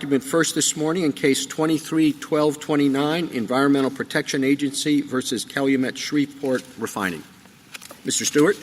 argument first this morning in Case 23-1229, Environmental Protection Agency versus Calumet Shreveport Refining. Mr. Stewart.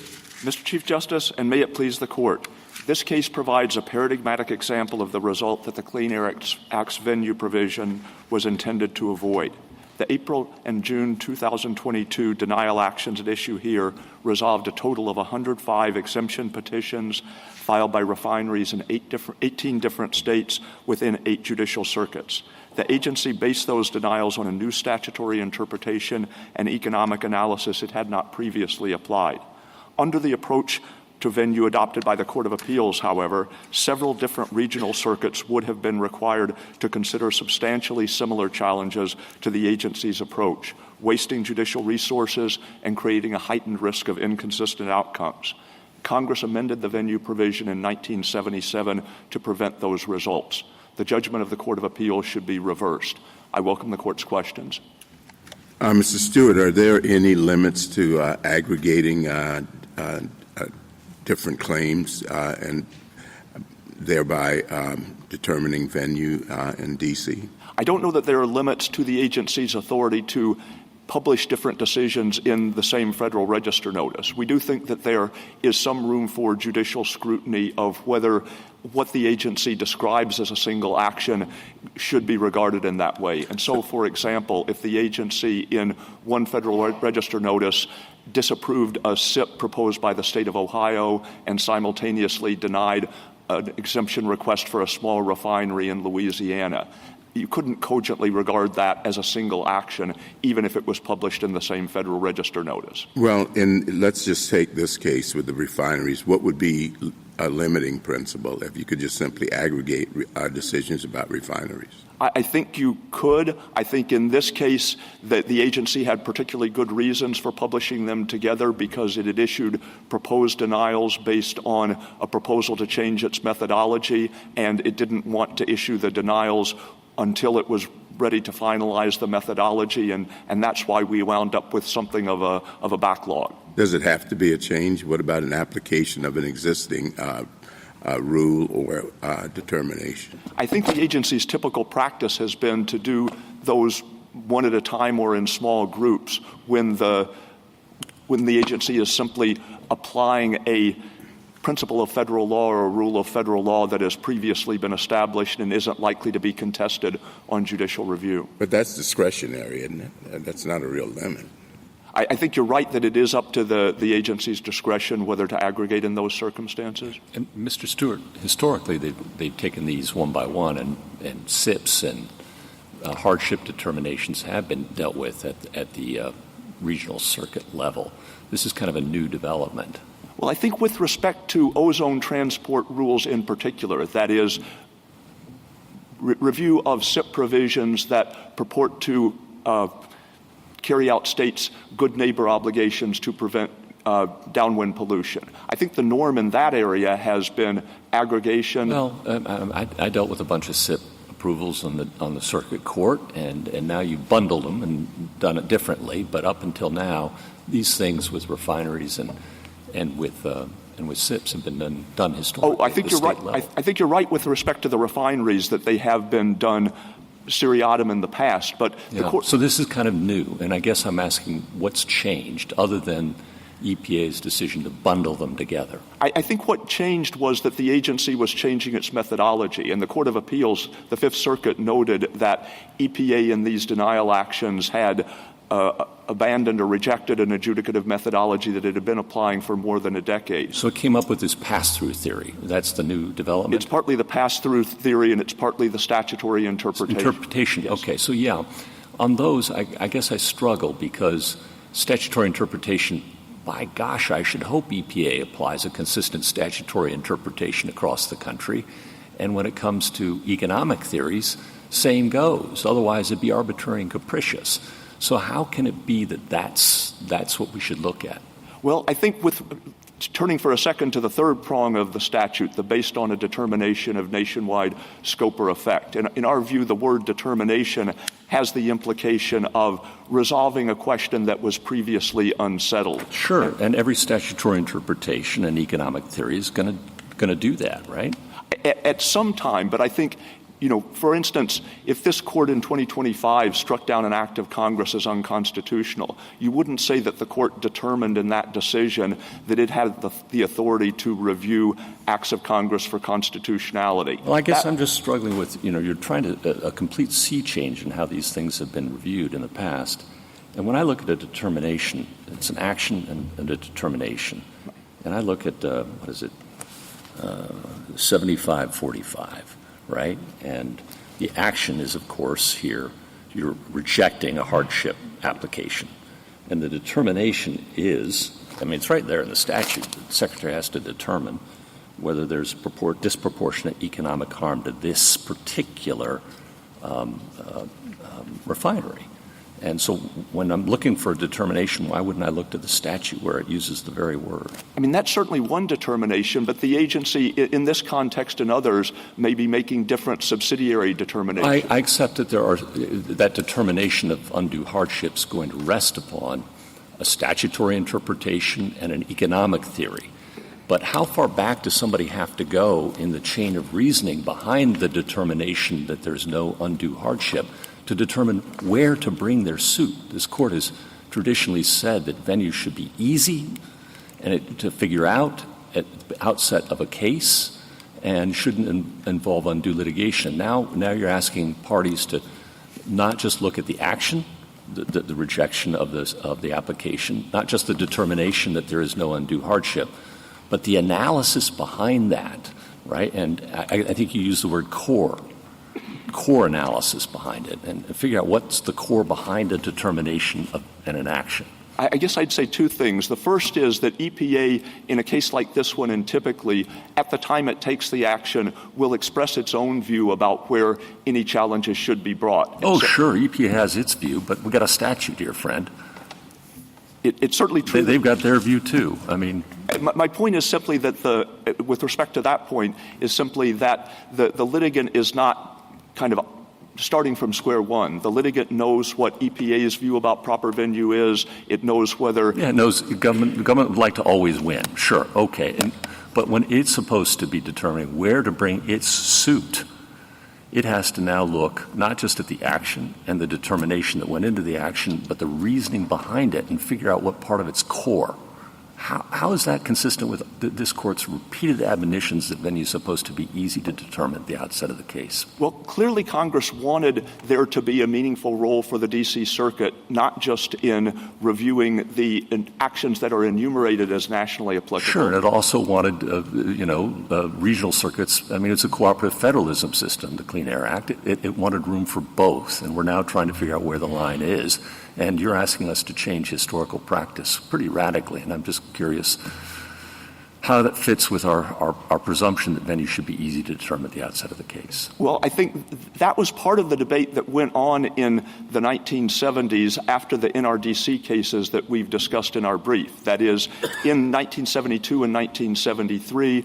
Mr. Chief Justice, and may it please the Court, this case provides a paradigmatic example of the result that the Clean Air Act's venue provision was intended to avoid. The April and June 2022 denial actions at issue here resolved a total of 105 exemption petitions filed by refineries in 18 different states within 8 judicial circuits. The agency based those denials on a new statutory interpretation and economic analysis it had not previously applied. Under the approach to venue adopted by the Court of Appeals, however, several different regional circuits would have been required to consider substantially similar challenges to the agency's approach, wasting judicial resources and creating a heightened risk of inconsistent outcomes. Congress amended the venue provision in 1977 to prevent those results. The judgment of the Court of Appeals should be reversed. I welcome the Court's questions. Mr. Stewart, are there any limits to aggregating different claims and thereby determining venue in D.C.? I don't know that there are limits to the agency's authority to publish different decisions in the same Federal Register notice. We do think that there is some room for judicial scrutiny of whether what the agency describes as a single action should be regarded in that way. And so, for example, if the agency in one Federal Register notice disapproved a SIP proposed by the state of Ohio and simultaneously denied an exemption request for a small refinery in Louisiana, you couldn't cogently regard that as a single action, even if it was published in the same Federal Register notice. Well, let's just take this case with the refineries. What would be a limiting principle if you could just simply aggregate decisions about refineries? I think you could. I think in this case that the agency had particularly good reasons for publishing them together because it had issued proposed denials based on a proposal to change its methodology, and it didn't want to issue the denials until it was ready to finalize the methodology, and that's why we wound up with something of a backlog. Does it have to be a change? What about an application of an existing rule or determination? I think the agency's typical practice has been to do those one at a time or in small groups when the agency is simply applying a principle of federal law or a rule of federal law that has previously been established and isn't likely to be contested on judicial review. But that's discretionary, isn't it? That's not a real limit. I think you're right that it is up to the agency's discretion whether to aggregate in those circumstances. And Mr. Stewart, historically they've taken these one by one, and SIPs and hardship determinations have been dealt with at the regional circuit level. This is kind of a new development. Well, I think with respect to ozone transport rules in particular, that is, review of SIP provisions that purport to carry out states' good neighbor obligations to prevent downwind pollution. I think the norm in that area has been aggregation. Well, I dealt with a bunch of SIP approvals on the circuit court, and now you've bundled them and done it differently. But up until now, these things with refineries and with SIPs have been done historically. Oh, I think you're right. I think you're right with respect to the refineries that they have been done seriatim in the past, but the court. So this is kind of new, and I guess I'm asking what's changed other than EPA's decision to bundle them together. I think what changed was that the agency was changing its methodology, and the Court of Appeals, the Fifth Circuit, noted that EPA in these denial actions had abandoned or rejected an adjudicative methodology that it had been applying for more than a decade. So it came up with this pass-through theory. That's the new development? It's partly the pass-through theory, and it's partly the statutory interpretation. Yes. Okay, so yeah. On those, I guess I struggle because statutory interpretation, by gosh, I should hope EPA applies a consistent statutory interpretation across the country. And when it comes to economic theories, same goes. Otherwise, it'd be arbitrary and capricious. So how can it be that that's what we should look at? Well, I think with turning for a second to the third prong of the statute, the based on a determination of nationwide scope or effect. And in our view, the word determination has the implication of resolving a question that was previously unsettled. Sure, and every statutory interpretation and economic theory is going to do that, right? At some time, but I think For instance, if this court in 2025 struck down an act of Congress as unconstitutional, you wouldn't say that the court determined in that decision that it had the authority to review acts of Congress for constitutionality. Well, I guess I'm just struggling with, you're trying to a complete sea change in how these things have been reviewed in the past. And when I look at a determination, it's an action and a determination. And I look at, 7545. Right? And the action is, of course, here, you're rejecting a hardship application. And the determination is, it's right there in the statute. The Secretary has to determine whether there's disproportionate economic harm to this particular refinery. And so when I'm looking for a determination, why wouldn't I look to the statute where it uses the very word? That's certainly one determination, but the agency in this context and others may be making different subsidiary determinations. I accept that that determination of undue hardships going to rest upon a statutory interpretation and an economic theory. But how far back does somebody have to go in the chain of reasoning behind the determination that there's no undue hardship to determine where to bring their suit? This court has traditionally said that venues should be easy and to figure out at the outset of a case and shouldn't involve undue litigation. Now you're asking parties to not just look at the action, the rejection of the application, not just the determination that there is no undue hardship, but the analysis behind that, right? And I think you used the word core analysis behind it, and figure out what's the core behind a determination and an action. I guess I'd say two things. The first is that EPA, in a case like this one, and typically, at the time it takes the action, will express its own view about where any challenges should be brought. Sure, EPA has its view, but we've got a statute here, friend. It's certainly true. They've got their view, too. My point is simply that with respect to that point, is simply that the litigant is not kind of starting from square one. The litigant knows what EPA's view about proper venue is. It knows whether... Yeah, it knows the government would like to always win. Sure, okay. But when it's supposed to be determining where to bring its suit, it has to now look not just at the action and the determination that went into the action, but the reasoning behind it and figure out what part of its core. How is that consistent with this Court's repeated admonitions that venue is supposed to be easy to determine at the outset of the case? Well, clearly Congress wanted there to be a meaningful role for the D.C. Circuit, not just in reviewing the actions that are enumerated as nationally applicable. Sure, and it also wanted, regional circuits. It's a cooperative federalism system, the Clean Air Act. It wanted room for both, and we're now trying to figure out where the line is. And you're asking us to change historical practice pretty radically, and I'm just curious how that fits with our presumption that venue should be easy to determine at the outset of the case. Well, I think that was part of the debate that went on in the 1970s after the NRDC cases that we've discussed in our brief. That is, in 1972 and 1973,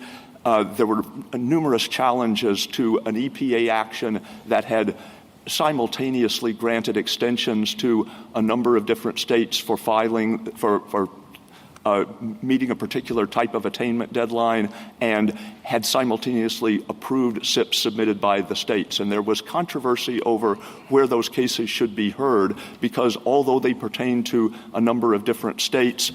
there were numerous challenges to an EPA action that had simultaneously granted extensions to a number of different states for filing for meeting a particular type of attainment deadline, and had simultaneously approved SIPs submitted by the states. And there was controversy over where those cases should be heard, because although they pertain to a number of different states,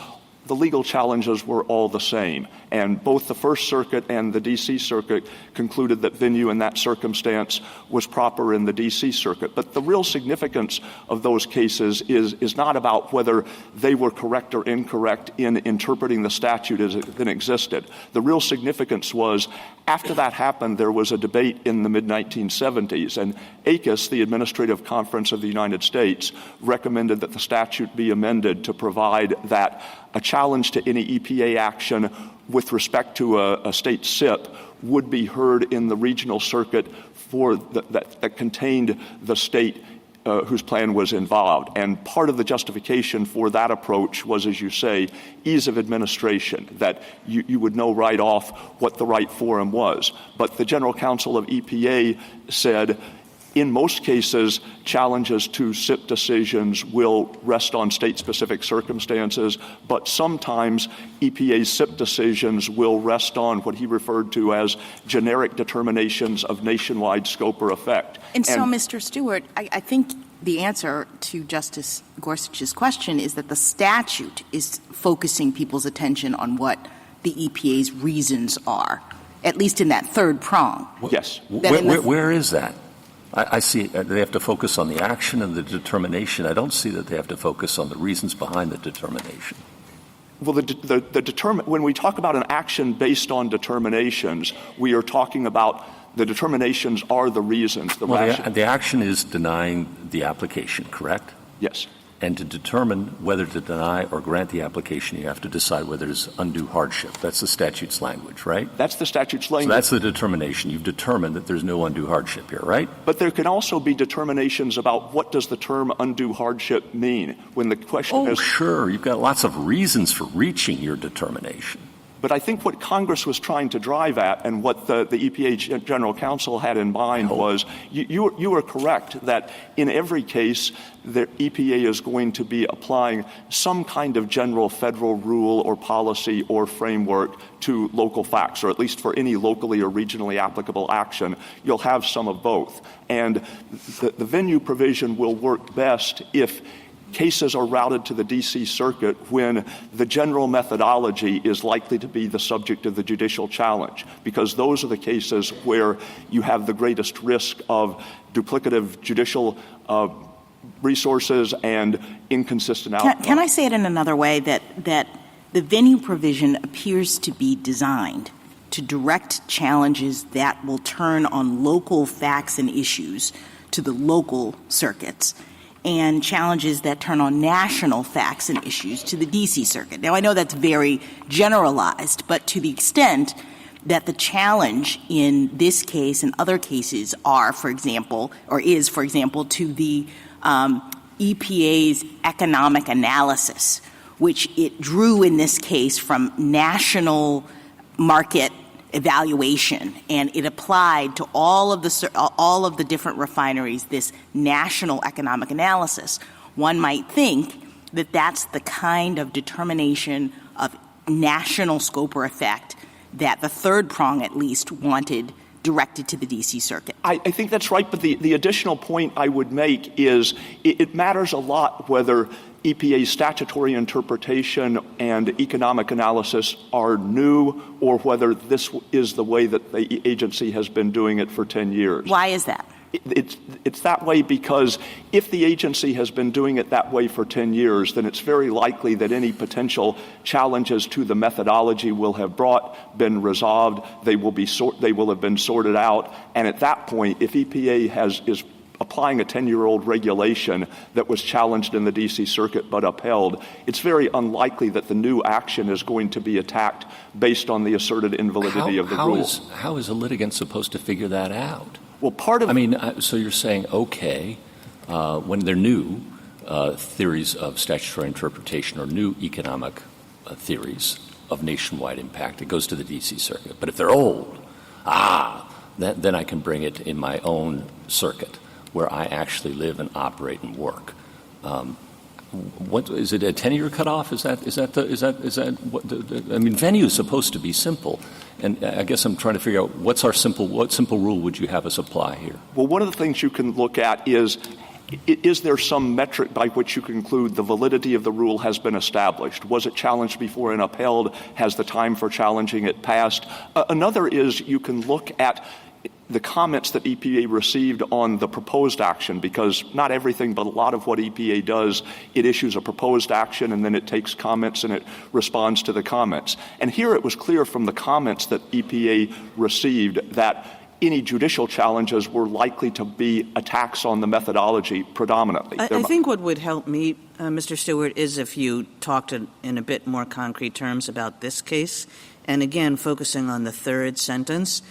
the legal challenges were all the same. And both the First Circuit and the D.C. Circuit concluded that venue in that circumstance was proper in the D.C. Circuit. But the real significance of those cases is not about whether they were correct or incorrect in interpreting the statute as it then existed. The real significance was, after that happened, there was a debate in the mid-1970s, and ACUS, the Administrative Conference of the United States, recommended that the statute be amended to provide that a challenge to any EPA action with respect to a state SIP would be heard in the regional circuit that contained the state whose plan was involved. And part of the justification for that approach was, as you say, ease of administration, that you would know right off what the right forum was. But the General Counsel of EPA said, In most cases, challenges to SIP decisions will rest on state-specific circumstances, but sometimes EPA's SIP decisions will rest on what he referred to as generic determinations of nationwide scope or effect. And so, Mr. Stewart, I think the answer to Justice Gorsuch's question is that the statute is focusing people's attention on what the EPA's reasons are, at least in that third prong. Yes. Where is that? I see they have to focus on the action and the determination. I don't see that they have to focus on the reasons behind the determination. Well, when we talk about an action based on determinations, we are talking about the determinations are the reasons. The action is denying the application, correct? Yes. And to determine whether to deny or grant the application, you have to decide whether there's undue hardship. That's the statute's language, right? That's the statute's language. So that's the determination. You've determined that there's no undue hardship here, right? But there can also be determinations about what does the term undue hardship mean when the question is... Oh, sure. You've got lots of reasons for reaching your determination. But I think what Congress was trying to drive at and what the EPA General Counsel had in mind was you are correct that in every case the EPA is going to be applying some kind of general federal rule or policy or framework to local facts, or at least for any locally or regionally applicable action. You'll have some of both. And the venue provision will work best if cases are routed to the D.C. Circuit when the general methodology is likely to be the subject of the judicial challenge, because those are the cases where you have the greatest risk of duplicative judicial resources and inconsistent outcomes. Can I say it in another way, that the venue provision appears to be designed to direct challenges that will turn on local facts and issues to the local circuits, and challenges that turn on national facts and issues to the D.C. Circuit. Now, I know that's very generalized, but to the extent that the challenge in this case and other cases are, for example, to the EPA's economic analysis, which it drew in this case from national market evaluation, and it applied to all of the different refineries this national economic analysis. One might think that that's the kind of determination of national scope or effect that the third prong at least wanted directed to the D.C. Circuit. I think that's right, but the additional point I would make is it matters a lot whether EPA's statutory interpretation and economic analysis are new or whether this is the way that the agency has been doing it for 10 years. Why is that? It's that way because if the agency has been doing it that way for 10 years, then it's very likely that any potential challenges to the methodology will have been resolved, they will have been sorted out, and at that point, if EPA is applying a 10-year-old regulation that was challenged in the D.C. Circuit but upheld, it's very unlikely that the new action is going to be attacked based on the asserted invalidity of the rule. How is a litigant supposed to figure that out? Well, so you're saying, okay, when they're new theories of statutory interpretation or new economic theories of nationwide impact, it goes to the D.C. Circuit. But if they're old, then I can bring it in my own circuit, where I actually live and operate and work. What is it? A 10-year cutoff? Venue is supposed to be simple, and I guess I'm trying to figure out what simple rule would you have us apply here? Well, one of the things you can look at is there some metric by which you conclude the validity of the rule has been established? Was it challenged before and upheld? Has the time for challenging it passed? Another is you can look at the comments that EPA received on the proposed action, because not everything, but a lot of what EPA does, it issues a proposed action and then it takes comments and it responds to the comments. And here it was clear from the comments that EPA received that any judicial challenges were likely to be attacks on the methodology predominantly. I think what would help me, Mr. Stewart, is if you talked in a bit more concrete terms about this case, and again, focusing on the third sentence,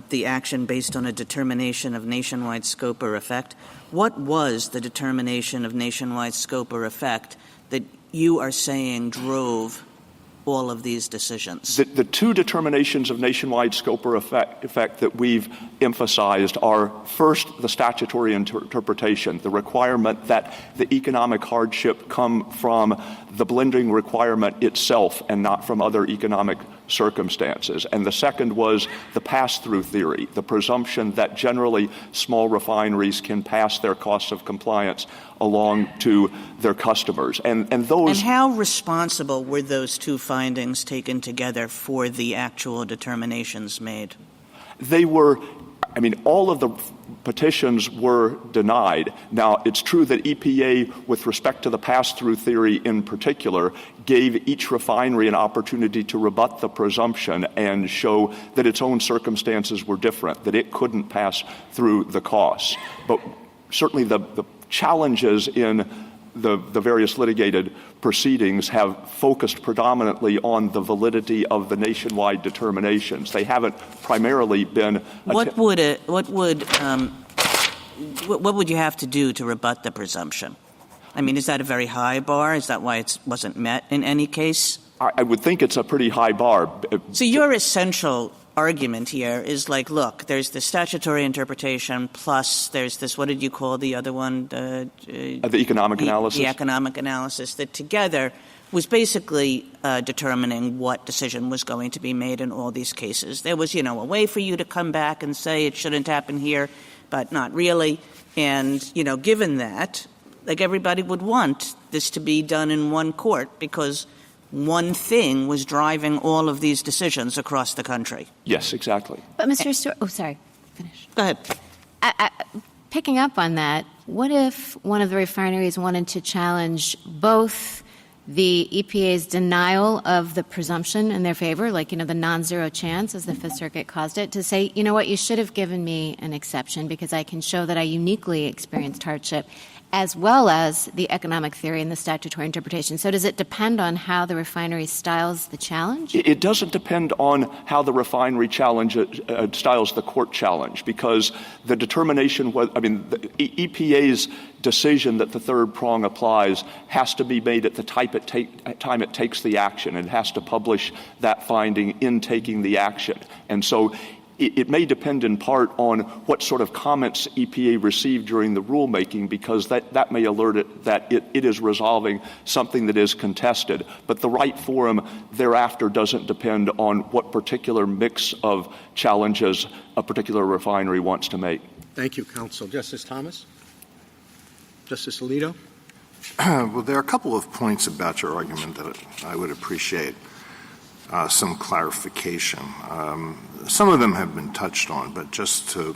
the action based on a determination of nationwide scope or effect. What was the determination of nationwide scope or effect that you are saying drove all of these decisions? The two determinations of nationwide scope or effect that we've emphasized are, first, the statutory interpretation, the requirement that the economic hardship come from the blending requirement itself and not from other economic circumstances. And the second was the pass-through theory, the presumption that generally small refineries can pass their costs of compliance along to their customers. And those... And how responsible were those two findings taken together for the actual determinations made? They were, all of the petitions were denied. Now, it's true that EPA, with respect to the pass-through theory in particular, gave each refinery an opportunity to rebut the presumption and show that its own circumstances were different, that it couldn't pass through the costs. But certainly the challenges in the various litigated proceedings have focused predominantly on the validity of the nationwide determinations. They haven't primarily been... What would you have to do to rebut the presumption? Is that a very high bar? Is that why it wasn't met in any case? I would think it's a pretty high bar. So your essential argument here is look, there's the statutory interpretation plus there's this, what did you call the other one? The economic analysis? The economic analysis that together was basically determining what decision was going to be made in all these cases. There was, a way for you to come back and say it shouldn't happen here, but not really. And, given that, everybody would want this to be done in one court because one thing was driving all of these decisions across the country. Yes, exactly. But Mr. Stewart, finish. Go ahead. Picking up on that, what if one of the refineries wanted to challenge both the EPA's denial of the presumption in their favor, the non-zero chance, as the Fifth Circuit caused it, to say, you should have given me an exception because I can show that I uniquely experienced hardship, as well as the economic theory and the statutory interpretation. So does it depend on how the refinery styles the challenge? It doesn't depend on how the refinery styles the court challenge, because the determination the EPA's decision that the third prong applies has to be made at the time it takes the action. It has to publish that finding in taking the action. And so it may depend in part on what sort of comments EPA received during the rulemaking, because that may alert it that it is resolving something that is contested. But the right forum thereafter doesn't depend on what particular mix of challenges a particular refinery wants to make. Thank you, counsel. Justice Thomas? Justice Alito? Well, there are a couple of points about your argument that I would appreciate some clarification. Some of them have been touched on, but just to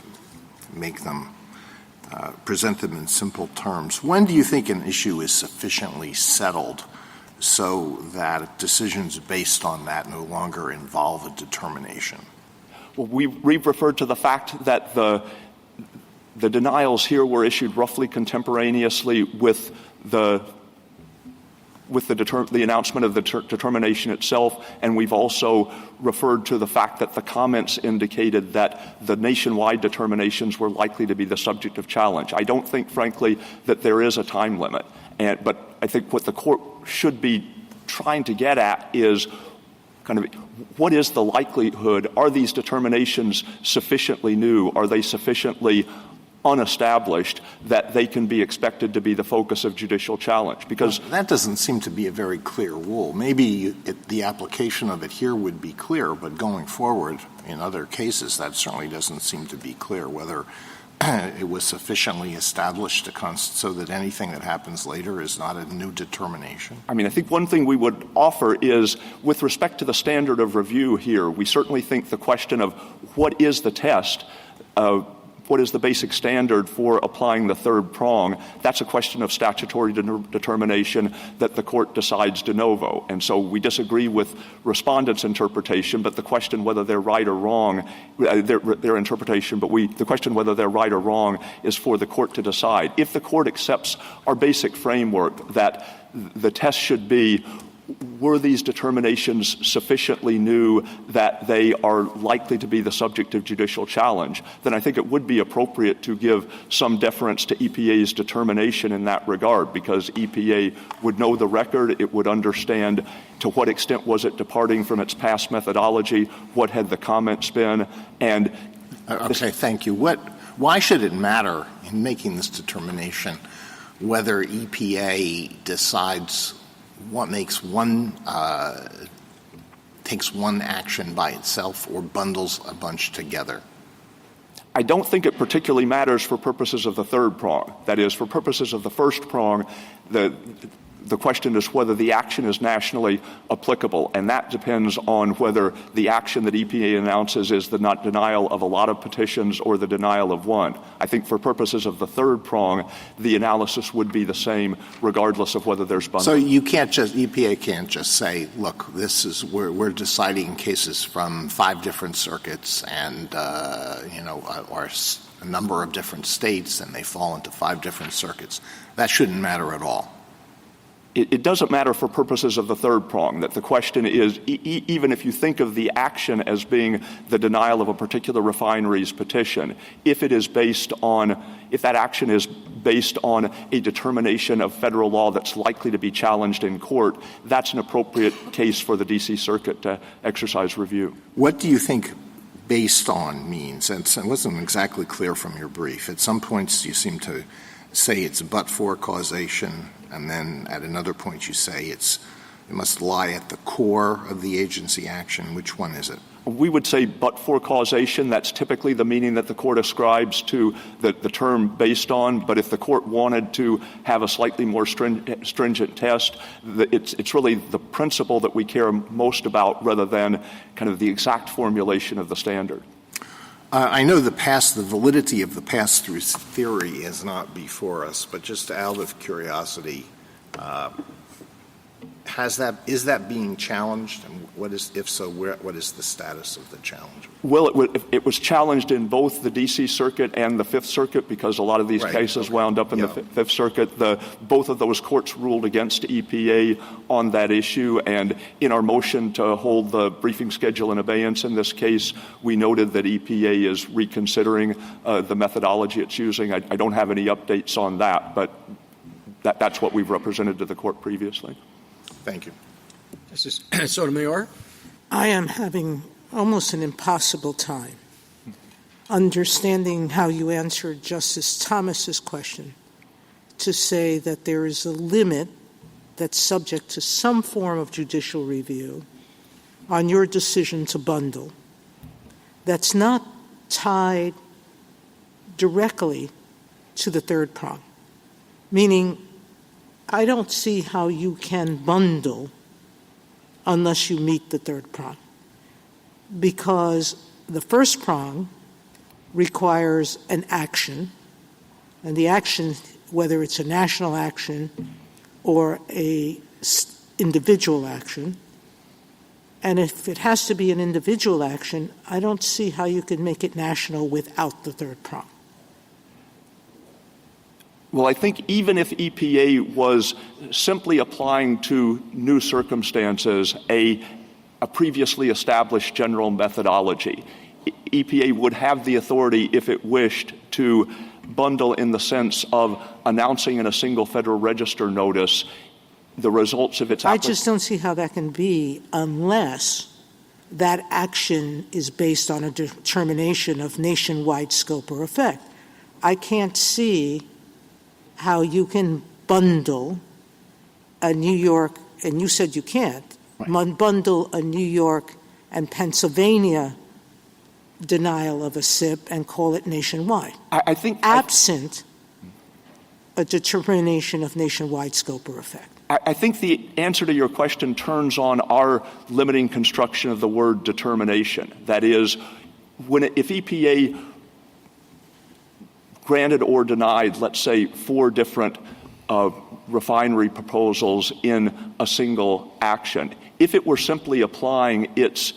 make them, present them in simple terms, when do you think an issue is sufficiently settled so that decisions based on that no longer involve a determination? Well, we've referred to the fact that the denials here were issued roughly contemporaneously with the announcement of the determination itself, and we've also referred to the fact that the comments indicated that the nationwide determinations were likely to be the subject of challenge. I don't think, frankly, that there is a time limit, but I think what the court should be trying to get at is what is the likelihood? Are these determinations sufficiently new? Are they sufficiently unestablished that they can be expected to be the focus of judicial challenge? Because that doesn't seem to be a very clear rule. Maybe the application of it here would be clear, but going forward in other cases, that certainly doesn't seem to be clear whether it was sufficiently established so that anything that happens later is not a new determination. I think one thing we would offer is, with respect to the standard of review here, we certainly think the question of what is the test, what is the basic standard for applying the third prong, that's a question of statutory determination that the court decides de novo. And so we disagree with respondents' interpretation, but the question whether they're right or wrong, their interpretation, but the question whether they're right or wrong is for the court to decide. If the court accepts our basic framework that the test should be were these determinations sufficiently new that they are likely to be the subject of judicial challenge, then I think it would be appropriate to give some deference to EPA's determination in that regard, because EPA would know the record, it would understand to what extent was it departing from its past methodology, what had the comments been, and okay, thank you. Why should it matter in making this determination whether EPA decides what makes takes one action by itself or bundles a bunch together? I don't think it particularly matters for purposes of the third prong. That is, for purposes of the first prong, the question is whether the action is nationally applicable, and that depends on whether the action that EPA announces is the not denial of a lot of petitions or the denial of one. I think for purposes of the third prong, the analysis would be the same regardless of whether there's bundling. So EPA can't just say, look, we're deciding cases from 5 different circuits and, or a number of different states, and they fall into 5 different circuits. That shouldn't matter at all. It doesn't matter for purposes of the third prong, that the question is, even if you think of the action as being the denial of a particular refinery's petition, if that action is based on a determination of federal law that's likely to be challenged in court, that's an appropriate case for the D.C. Circuit to exercise review. What do you think based on means? And it wasn't exactly clear from your brief. At some points you seem to say it's but-for causation, and then at another point you say it must lie at the core of the agency action. Which one is it? We would say but-for causation. That's typically the meaning that the court ascribes to the term based on. But if the court wanted to have a slightly more stringent test, it's really the principle that we care most about rather than kind of the exact formulation of the standard. I know the validity of the pass-through theory is not before us, but just out of curiosity, is that being challenged? And if so, what is the status of the challenge? Well, it was challenged in both the D.C. Circuit and the Fifth Circuit because a lot of these cases wound up in the Fifth Circuit. Both of those courts ruled against EPA on that issue, and in our motion to hold the briefing schedule in abeyance in this case, we noted that EPA is reconsidering the methodology it's using. I don't have any updates on that, but that's what we've represented to the court previously. Thank you. Justice Sotomayor? I am having almost an impossible time understanding how you answered Justice Thomas's question to say that there is a limit that's subject to some form of judicial review on your decision to bundle that's not tied directly to the third prong, meaning I don't see how you can bundle unless you meet the third prong, because the first prong requires an action, and the action, whether it's a national action or a individual action, and if it has to be an individual action, I don't see how you can make it national without the third prong. Well, I think even if EPA was simply applying to new circumstances a previously established general methodology, EPA would have the authority, if it wished, to bundle in the sense of announcing in a single Federal Register notice the results of its application. I just don't see how that can be unless that action is based on a determination of nationwide scope or effect. I can't see how you can bundle a New York, and you said you can't, bundle a New York and Pennsylvania denial of a SIP and call it nationwide. I think absent a determination of nationwide scope or effect. I think the answer to your question turns on our limiting construction of the word determination. That is, if EPA granted or denied, let's say, 4 different refinery proposals in a single action, if it were simply applying its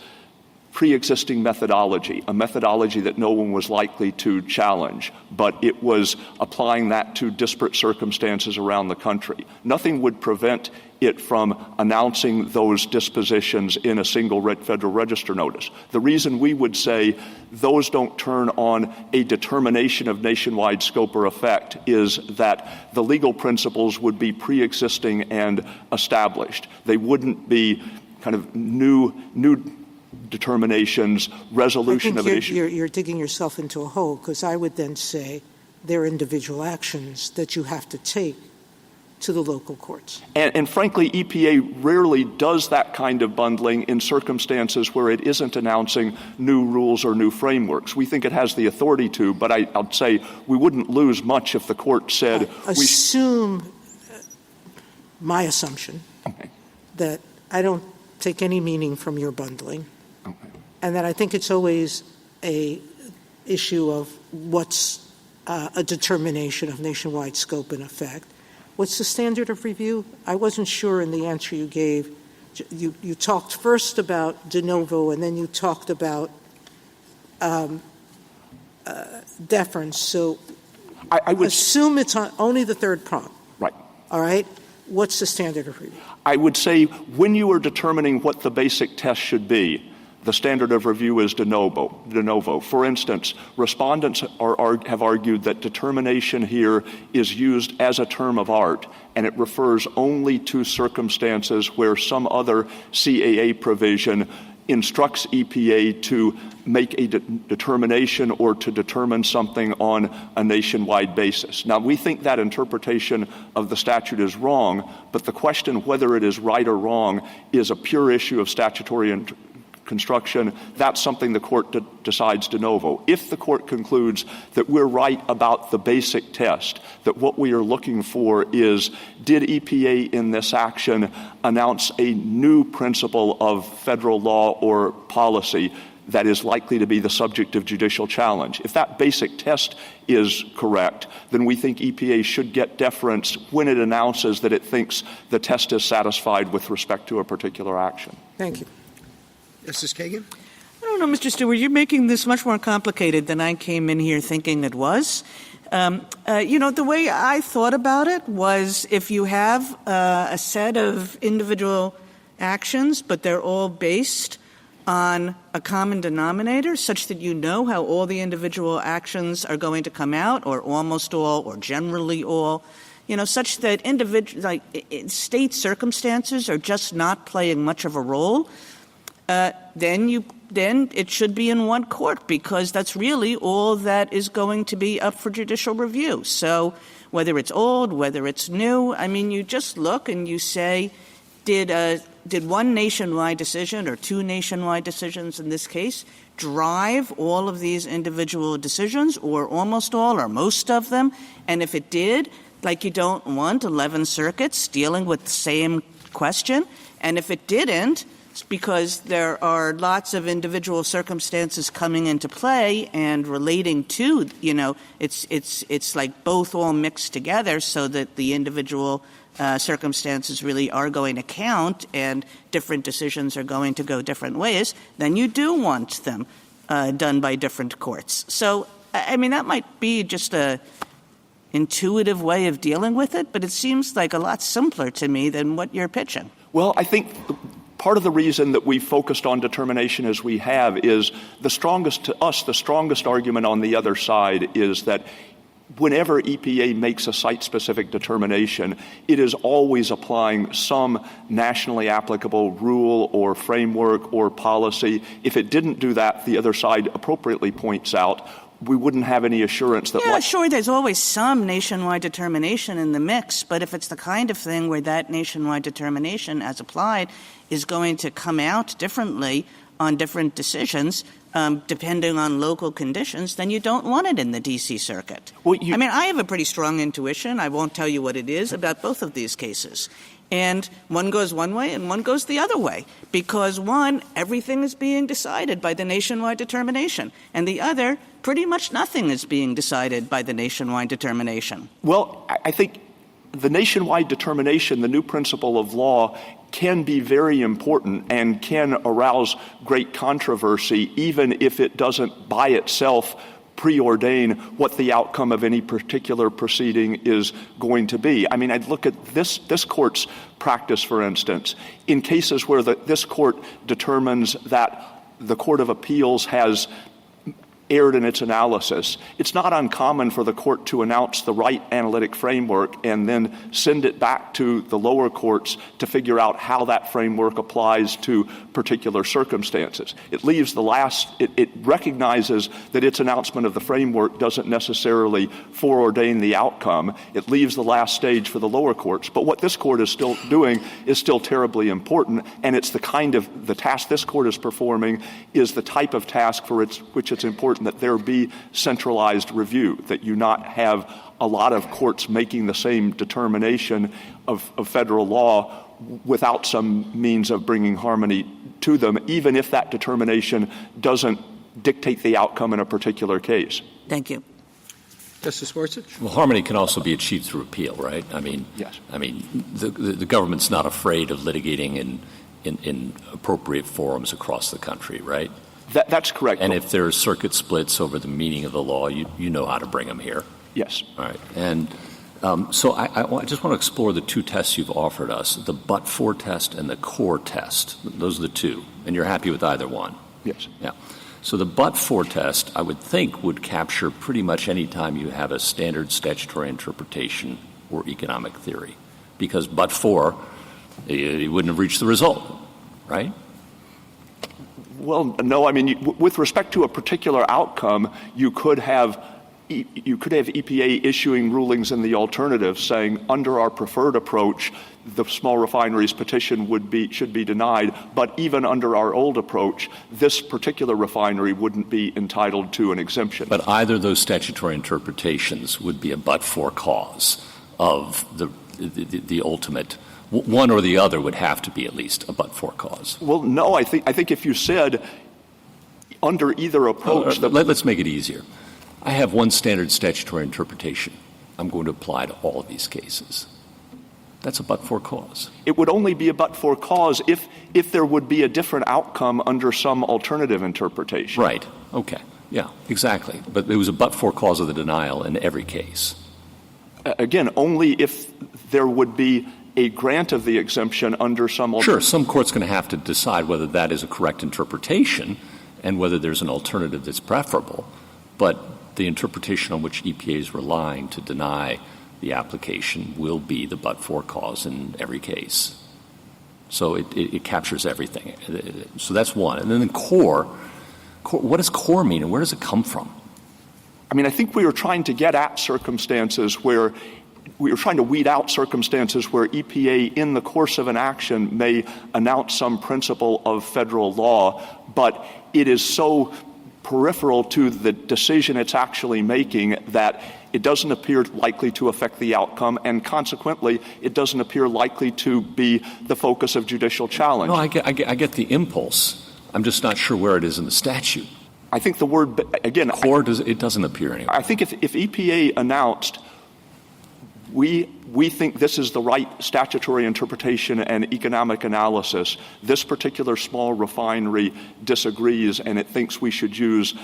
pre-existing methodology, a methodology that no one was likely to challenge, but it was applying that to disparate circumstances around the country. Nothing would prevent it from announcing those dispositions in a single Federal Register notice. The reason we would say those don't turn on a determination of nationwide scope or effect is that the legal principles would be pre-existing and established. They wouldn't be kind of new determinations, resolution of an issue. You're digging yourself into a hole, because I would then say there are individual actions that you have to take to the local courts. And frankly, EPA rarely does that kind of bundling in circumstances where it isn't announcing new rules or new frameworks. We think it has the authority to, but I'd say we wouldn't lose much if the court said... my assumption that I don't take any meaning from your bundling, and that I think it's always a issue of what's a determination of nationwide scope and effect. What's the standard of review? I wasn't sure in the answer you gave. You talked first about de novo, and then you talked about deference. So I would assume it's only the third prong. Right. All right? What's the standard of review? I would say when you are determining what the basic test should be, the standard of review is de novo. For instance, respondents have argued that determination here is used as a term of art, and it refers only to circumstances where some other CAA provision instructs EPA to make a determination or to determine something on a nationwide basis. Now, we think that interpretation of the statute is wrong, but the question whether it is right or wrong is a pure issue of statutory construction. That's something the court decides de novo. If the court concludes that we're right about the basic test, that what we are looking for is, did EPA in this action announce a new principle of federal law or policy that is likely to be the subject of judicial challenge? If that basic test is correct, then we think EPA should get deference when it announces that it thinks the test is satisfied with respect to a particular action. Thank you. Justice Kagan? I don't know, Mr. Stewart, you're making this much more complicated than I came in here thinking it was. The way I thought about it was if you have a set of individual actions, but they're all based on a common denominator such that you know how all the individual actions are going to come out, or almost all, or generally all, such that state circumstances are just not playing much of a role, then it should be in one court, because that's really all that is going to be up for judicial review. So whether it's old, whether it's new, you just look and you say, did one nationwide decision or two nationwide decisions in this case drive all of these individual decisions, or almost all or most of them? And if it did, you don't want 11 circuits dealing with the same question. And if it didn't, because there are lots of individual circumstances coming into play and relating to, it's like both all mixed together so that the individual circumstances really are going to count and different decisions are going to go different ways, then you do want them done by different courts. So, that might be just a intuitive way of dealing with it, but it seems like a lot simpler to me than what you're pitching. Well, I think part of the reason that we focused on determination as we have is the strongest argument on the other side is that whenever EPA makes a site-specific determination, it is always applying some nationally applicable rule or framework or policy. If it didn't do that, the other side appropriately points out, we wouldn't have any assurance that... Yeah, sure, there's always some nationwide determination in the mix, but if it's the kind of thing where that nationwide determination, as applied, is going to come out differently on different decisions, depending on local conditions, then you don't want it in the D.C. Circuit. Well, I have a pretty strong intuition, I won't tell you what it is, about both of these cases. And one goes one way and one goes the other way, because one, everything is being decided by the nationwide determination, and the other, pretty much nothing is being decided by the nationwide determination. Well, I think the nationwide determination, the new principle of law, can be very important and can arouse great controversy, even if it doesn't by itself preordain what the outcome of any particular proceeding is going to be. I mean, I'd look at this court's practice, for instance. In cases where this court determines that the Court of Appeals has erred in its analysis, it's not uncommon for the court to announce the right analytic framework and then send it back to the lower courts to figure out how that framework applies to particular circumstances. It leaves it recognizes that its announcement of the framework doesn't necessarily foreordain the outcome. It leaves the last stage for the lower courts. But what this court is still doing is still terribly important, and it's the task this court is performing is the type of task for which it's important that there be centralized review, that you not have a lot of courts making the same determination of federal law without some means of bringing harmony to them, even if that determination doesn't dictate the outcome in a particular case. Thank you. Justice Gorsuch? Well, harmony can also be achieved through appeal, right? I mean, yes. I mean, the government's not afraid of litigating in appropriate forums across the country, right? That's correct. And if there are circuit splits over the meaning of the law, you know how to bring them here. Yes. All right. And so I just want to explore the two tests you've offered us, the but-for test and the core test. Those are the two. And you're happy with either one? Yes. Yeah. So the but-for test, I would think, would capture pretty much any time you have a standard statutory interpretation or economic theory. Because but-for, you wouldn't have reached the result, right? Well, no. I mean, with respect to a particular outcome, you could have EPA issuing rulings in the alternative saying under our preferred approach, the small refineries petition should be denied, but even under our old approach, this particular refinery wouldn't be entitled to an exemption. But either of those statutory interpretations would be a but-for cause of the ultimate. One or the other would have to be at least a but-for cause. Well, no. I think if you said under either approach, let's make it easier. I have one standard statutory interpretation. I'm going to apply to all of these cases. That's a but-for cause. It would only be a but-for cause if there would be a different outcome under some alternative interpretation. Right. Okay. Yeah, exactly. But there was a but-for cause of the denial in every case. Again, only if there would be a grant of the exemption under some alternative. Sure. Some court's going to have to decide whether that is a correct interpretation and whether there's an alternative that's preferable. But the interpretation on which EPA is relying to deny the application will be the but-for cause in every case. So it captures everything. So that's one. And then the core, what does core mean and where does it come from? I mean, I think we were trying to get at circumstances where we were trying to weed out circumstances where EPA in the course of an action may announce some principle of federal law, but it is so peripheral to the decision it's actually making that it doesn't appear likely to affect the outcome, and consequently, it doesn't appear likely to be the focus of judicial challenge. No, I get the impulse. I'm just not sure where it is in the statute. I think the word, again... Core, it doesn't appear anywhere. I think if EPA announced, we think this is the right statutory interpretation and economic analysis, this particular small refinery disagrees and it thinks we should use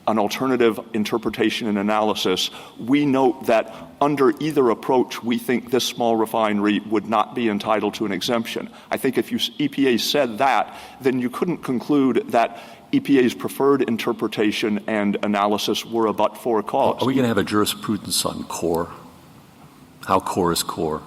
an alternative interpretation and analysis, we note that under either approach, we think this small refinery would not be entitled to an exemption. I think if EPA said that, then you couldn't conclude that EPA's preferred interpretation and analysis were a but-for cause. Are we going to have a jurisprudence on core? How core is core?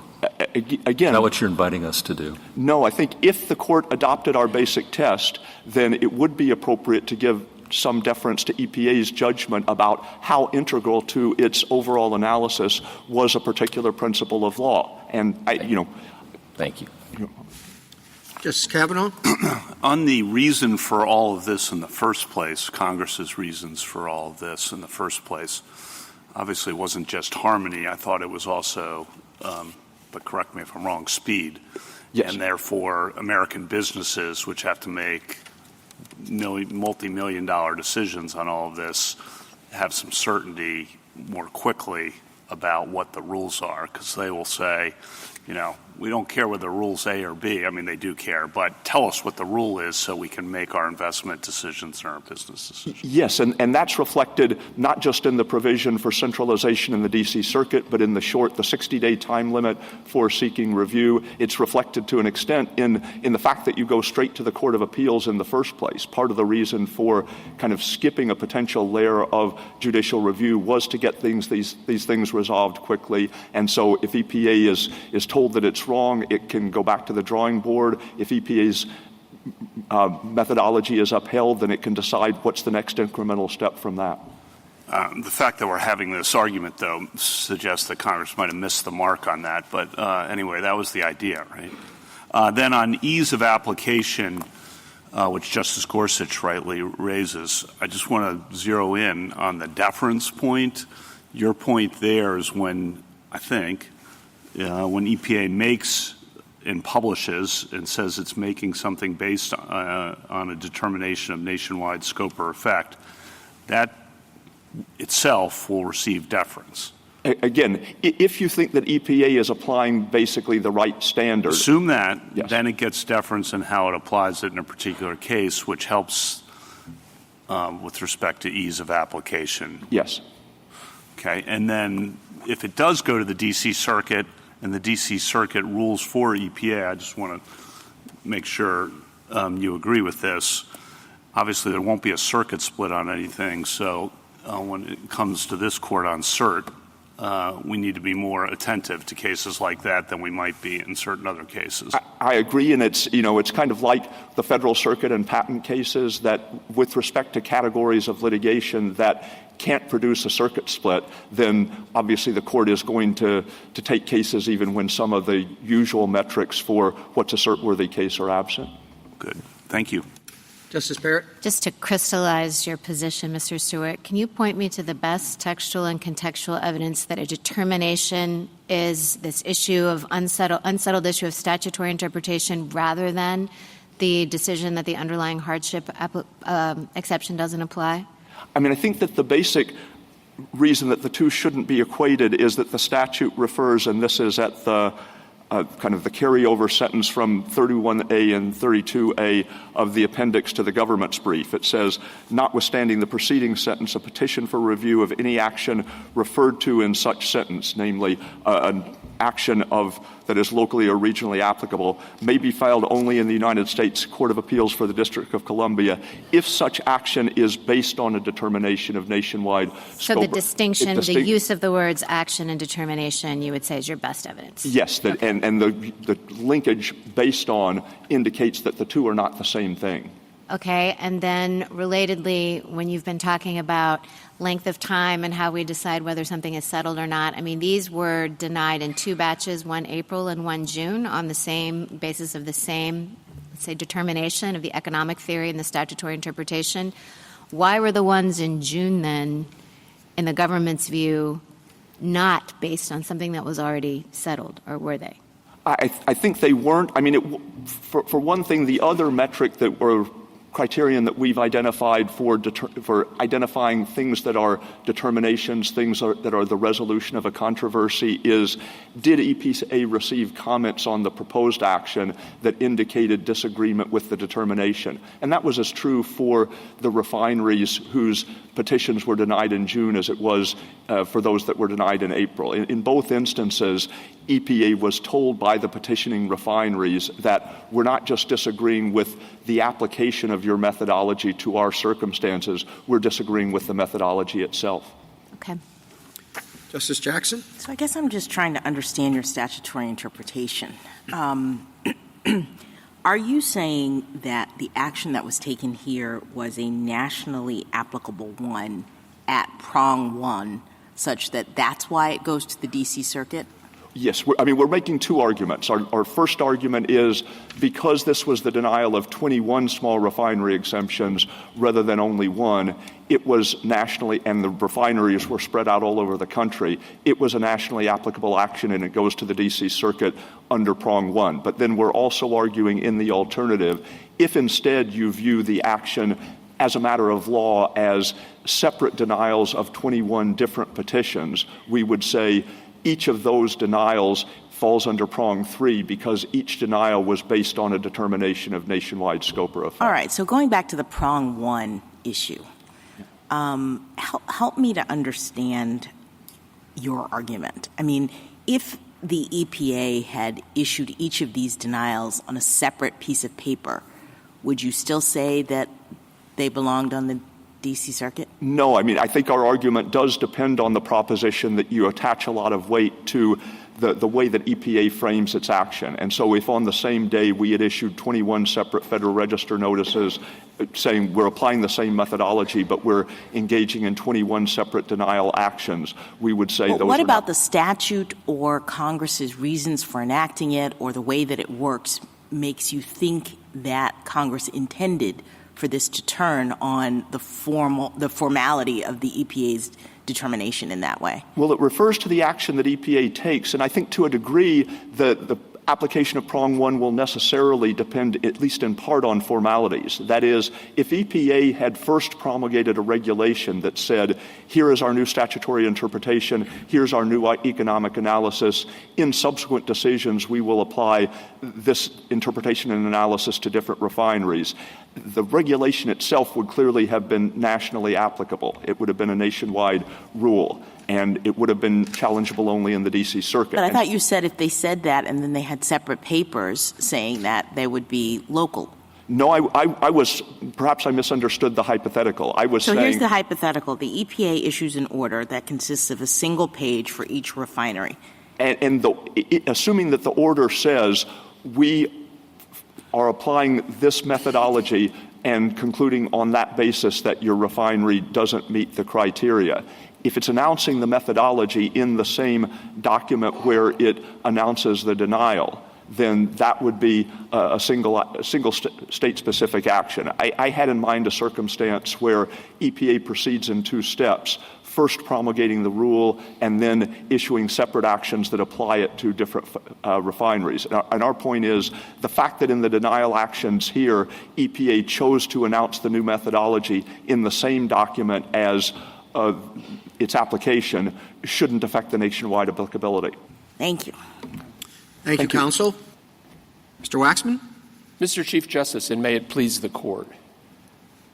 Again, is that what you're inviting us to do? No, I think if the court adopted our basic test, then it would be appropriate to give some deference to EPA's judgment about how integral to its overall analysis was a particular principle of law. And Thank you. Justice Kavanaugh? On the reason for all of this in the first place, Congress's reasons for all of this in the first place, obviously it wasn't just harmony. I thought it was also, but correct me if I'm wrong, speed. Yes. And therefore, American businesses, which have to make multi-million-dollar decisions on all of this, have some certainty more quickly about what the rules are, because they will say, we don't care whether rule's A or B. I mean, they do care, but tell us what the rule is so we can make our investment decisions and our business decisions. Yes, and that's reflected not just in the provision for centralization in the D.C. Circuit, but in the 60-day time limit for seeking review. It's reflected to an extent in the fact that you go straight to the Court of Appeals in the first place. Part of the reason for kind of skipping a potential layer of judicial review was to get these things resolved quickly. And so if EPA is told that it's wrong, it can go back to the drawing board. If EPA's methodology is upheld, then it can decide what's the next incremental step from that. The fact that we're having this argument, though, suggests that Congress might have missed the mark on that. But anyway, that was the idea, right? Then on ease of application, which Justice Gorsuch rightly raises, I just want to zero in on the deference point. Your point there is when, I think, when EPA makes and publishes and says it's making something based on a determination of nationwide scope or effect, that itself will receive deference. Again, if you think that EPA is applying basically the right standard. Assume that, yes. Then it gets deference in how it applies it in a particular case, which helps with respect to ease of application. Yes. Okay, and then if it does go to the D.C. Circuit and the D.C. Circuit rules for EPA, I just want to make sure you agree with this. Obviously, there won't be a circuit split on anything, so when it comes to this court on cert, we need to be more attentive to cases like that than we might be in certain other cases. I agree, and it's kind of like the Federal Circuit and patent cases that with respect to categories of litigation that can't produce a circuit split, then obviously the court is going to take cases even when some of the usual metrics for what's a cert-worthy case are absent. Good. Thank you. Justice Barrett? Just to crystallize your position, Mr. Stewart, can you point me to the best textual and contextual evidence that a determination is this issue of unsettled issue of statutory interpretation rather than the decision that the underlying hardship exception doesn't apply? I mean, I think that the basic reason that the two shouldn't be equated is that the statute refers, and this is at the kind of the carryover sentence from 31A and 32A of the appendix to the government's brief. It says, notwithstanding the preceding sentence, a petition for review of any action referred to in such sentence, namely an action that is locally or regionally applicable, may be filed only in the United States Court of Appeals for the District of Columbia if such action is based on a determination of nationwide scope. So the distinction, the use of the words action and determination, you would say is your best evidence? Yes, and the linkage based on indicates that the two are not the same thing. Okay, and then relatedly, when you've been talking about length of time and how we decide whether something is settled or not, I mean, these were denied in two batches, one April and one June, on the same basis of the same, let's say, determination of the economic theory and the statutory interpretation. Why were the ones in June then, in the government's view, not based on something that was already settled, or were they? I think they weren't. I mean, for one thing, the other metric that were criterion that we've identified for identifying things that are determinations, things that are the resolution of a controversy is, did EPA receive comments on the proposed action that indicated disagreement with the determination? And that was as true for the refineries whose petitions were denied in June as it was for those that were denied in April. In both instances, EPA was told by the petitioning refineries that we're not just disagreeing with the application of your methodology to our circumstances, we're disagreeing with the methodology itself. Okay. Justice Jackson? So I guess I'm just trying to understand your statutory interpretation. Are you saying that the action that was taken here was a nationally applicable one at prong one, such that that's why it goes to the D.C. Circuit? Yes. We're making two arguments. Our first argument is because this was the denial of 21 small refinery exemptions rather than only one, it was nationally, and the refineries were spread out all over the country, it was a nationally applicable action and it goes to the D.C. Circuit under prong one. But then we're also arguing in the alternative, if instead you view the action as a matter of law as separate denials of 21 different petitions, we would say each of those denials falls under prong 3 because each denial was based on a determination of nationwide scope or effect. All right. So going back to the prong 1 issue, help me to understand your argument. I mean, if the EPA had issued each of these denials on a separate piece of paper, would you still say that they belonged on the D.C. Circuit? No. I mean, I think our argument does depend on the proposition that you attach a lot of weight to the way that EPA frames its action. And so if on the same day we had issued 21 separate Federal Register notices saying we're applying the same methodology, but we're engaging in 21 separate denial actions, we would say those what about the statute or Congress's reasons for enacting it or the way that it works makes you think that Congress intended for this to turn on the formality of the EPA's determination in that way? Well, it refers to the action that EPA takes, and I think to a degree the application of prong 1 will necessarily depend, at least in part, on formalities. That is, if EPA had first promulgated a regulation that said, here is our new statutory interpretation, here's our new economic analysis, in subsequent decisions we will apply this interpretation and analysis to different refineries, the regulation itself would clearly have been nationally applicable. It would have been a nationwide rule, and it would have been challengeable only in the D.C. Circuit. But I thought you said if they said that and then they had separate papers saying that, they would be local. No, I was – perhaps I misunderstood the hypothetical. I was saying – So here's the hypothetical. The EPA issues an order that consists of a single page for each refinery. And assuming that the order says we are applying this methodology and concluding on that basis that your refinery doesn't meet the criteria, if it's announcing the methodology in the same document where it announces the denial, then that would be a single state-specific action. I had in mind a circumstance where EPA proceeds in 2 steps, first promulgating the rule and then issuing separate actions that apply it to different refineries. And our point is the fact that in the denial actions here, EPA chose to announce the new methodology in the same document as its application shouldn't affect the nationwide applicability. Thank you. Thank you, counsel. Mr. Waxman? Mr. Chief Justice, and may it please the Court,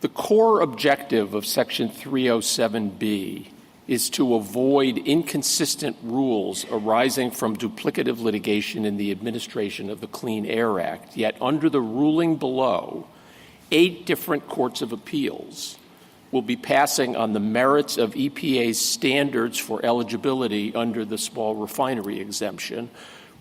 the core objective of Section 307B is to avoid inconsistent rules arising from duplicative litigation in the administration of the Clean Air Act. Yet under the ruling below, 8 different courts of appeals will be passing on the merits of EPA's standards for eligibility under the small refinery exemption,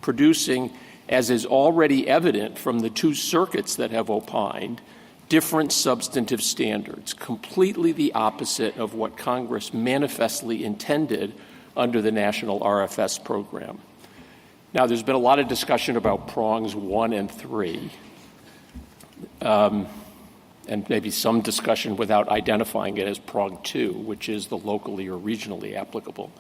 producing, as is already evident from the 2 circuits that have opined, different substantive standards, completely the opposite of what Congress manifestly intended under the National RFS program. Now, there's been a lot of discussion about prongs 1 and 3, and maybe some discussion without identifying it as prong 2, which is the locally or regionally applicable.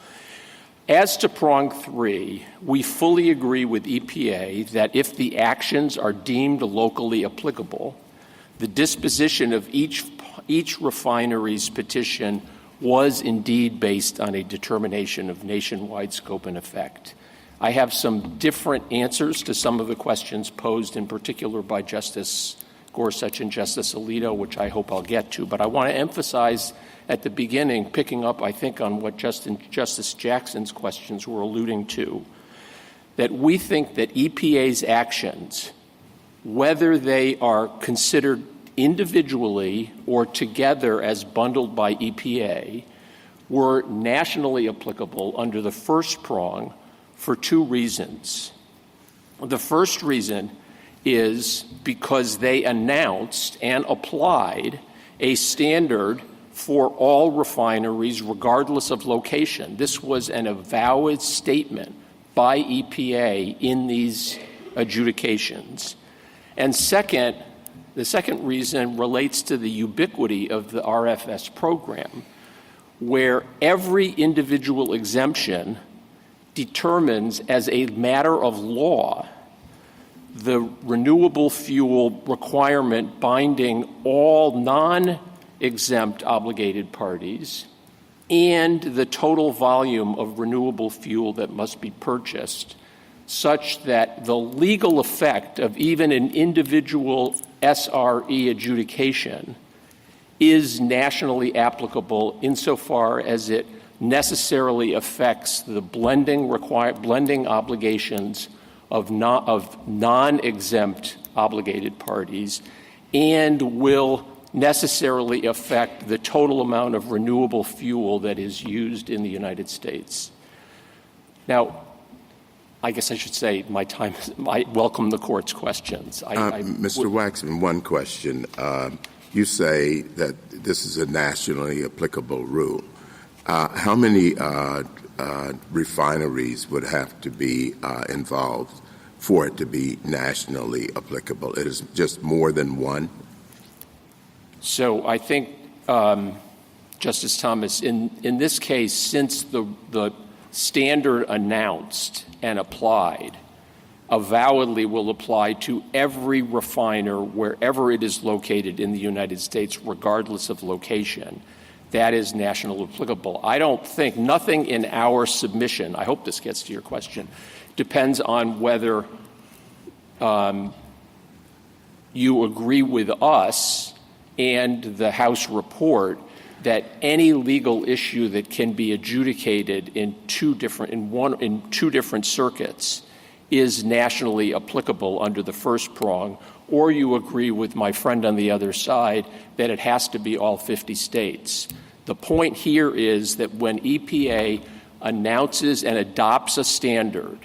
As to prong 3, we fully agree with EPA that if the actions are deemed locally applicable, the disposition of each refinery's petition was indeed based on a determination of nationwide scope and effect. I have some different answers to some of the questions posed in particular by Justice Gorsuch and Justice Alito, which I hope I'll get to. But I want to emphasize at the beginning, picking up, I think, on what Justice Jackson's questions were alluding to, that we think that EPA's actions, whether they are considered individually or together as bundled by EPA, were nationally applicable under the first prong for 2 reasons. The first reason is because they announced and applied a standard for all refineries regardless of location. This was an avowed statement by EPA in these adjudications. And second, the second reason relates to the ubiquity of the RFS program, where every individual exemption determines as a matter of law the renewable fuel requirement binding all non-exempt obligated parties and the total volume of renewable fuel that must be purchased, such that the legal effect of even an individual SRE adjudication is nationally applicable insofar as it necessarily affects the blending obligations of non-exempt obligated parties and will necessarily affect the total amount of renewable fuel that is used in the United States. Now, I guess I should say I welcome the Court's questions. Mr. Waxman, one question. You say that this is a nationally applicable rule. How many refineries would have to be involved for it to be nationally applicable? It is just more than one? So I think, Justice Thomas, in this case, since the standard announced and applied avowedly will apply to every refiner wherever it is located in the United States, regardless of location, that is national applicable. I don't think nothing in our submission, I hope this gets to your question, depends on whether you agree with us and the House report that any legal issue that can be adjudicated in two different circuits is nationally applicable under the first prong, or you agree with my friend on the other side that it has to be all 50 states. The point here is that when EPA announces and adopts a standard,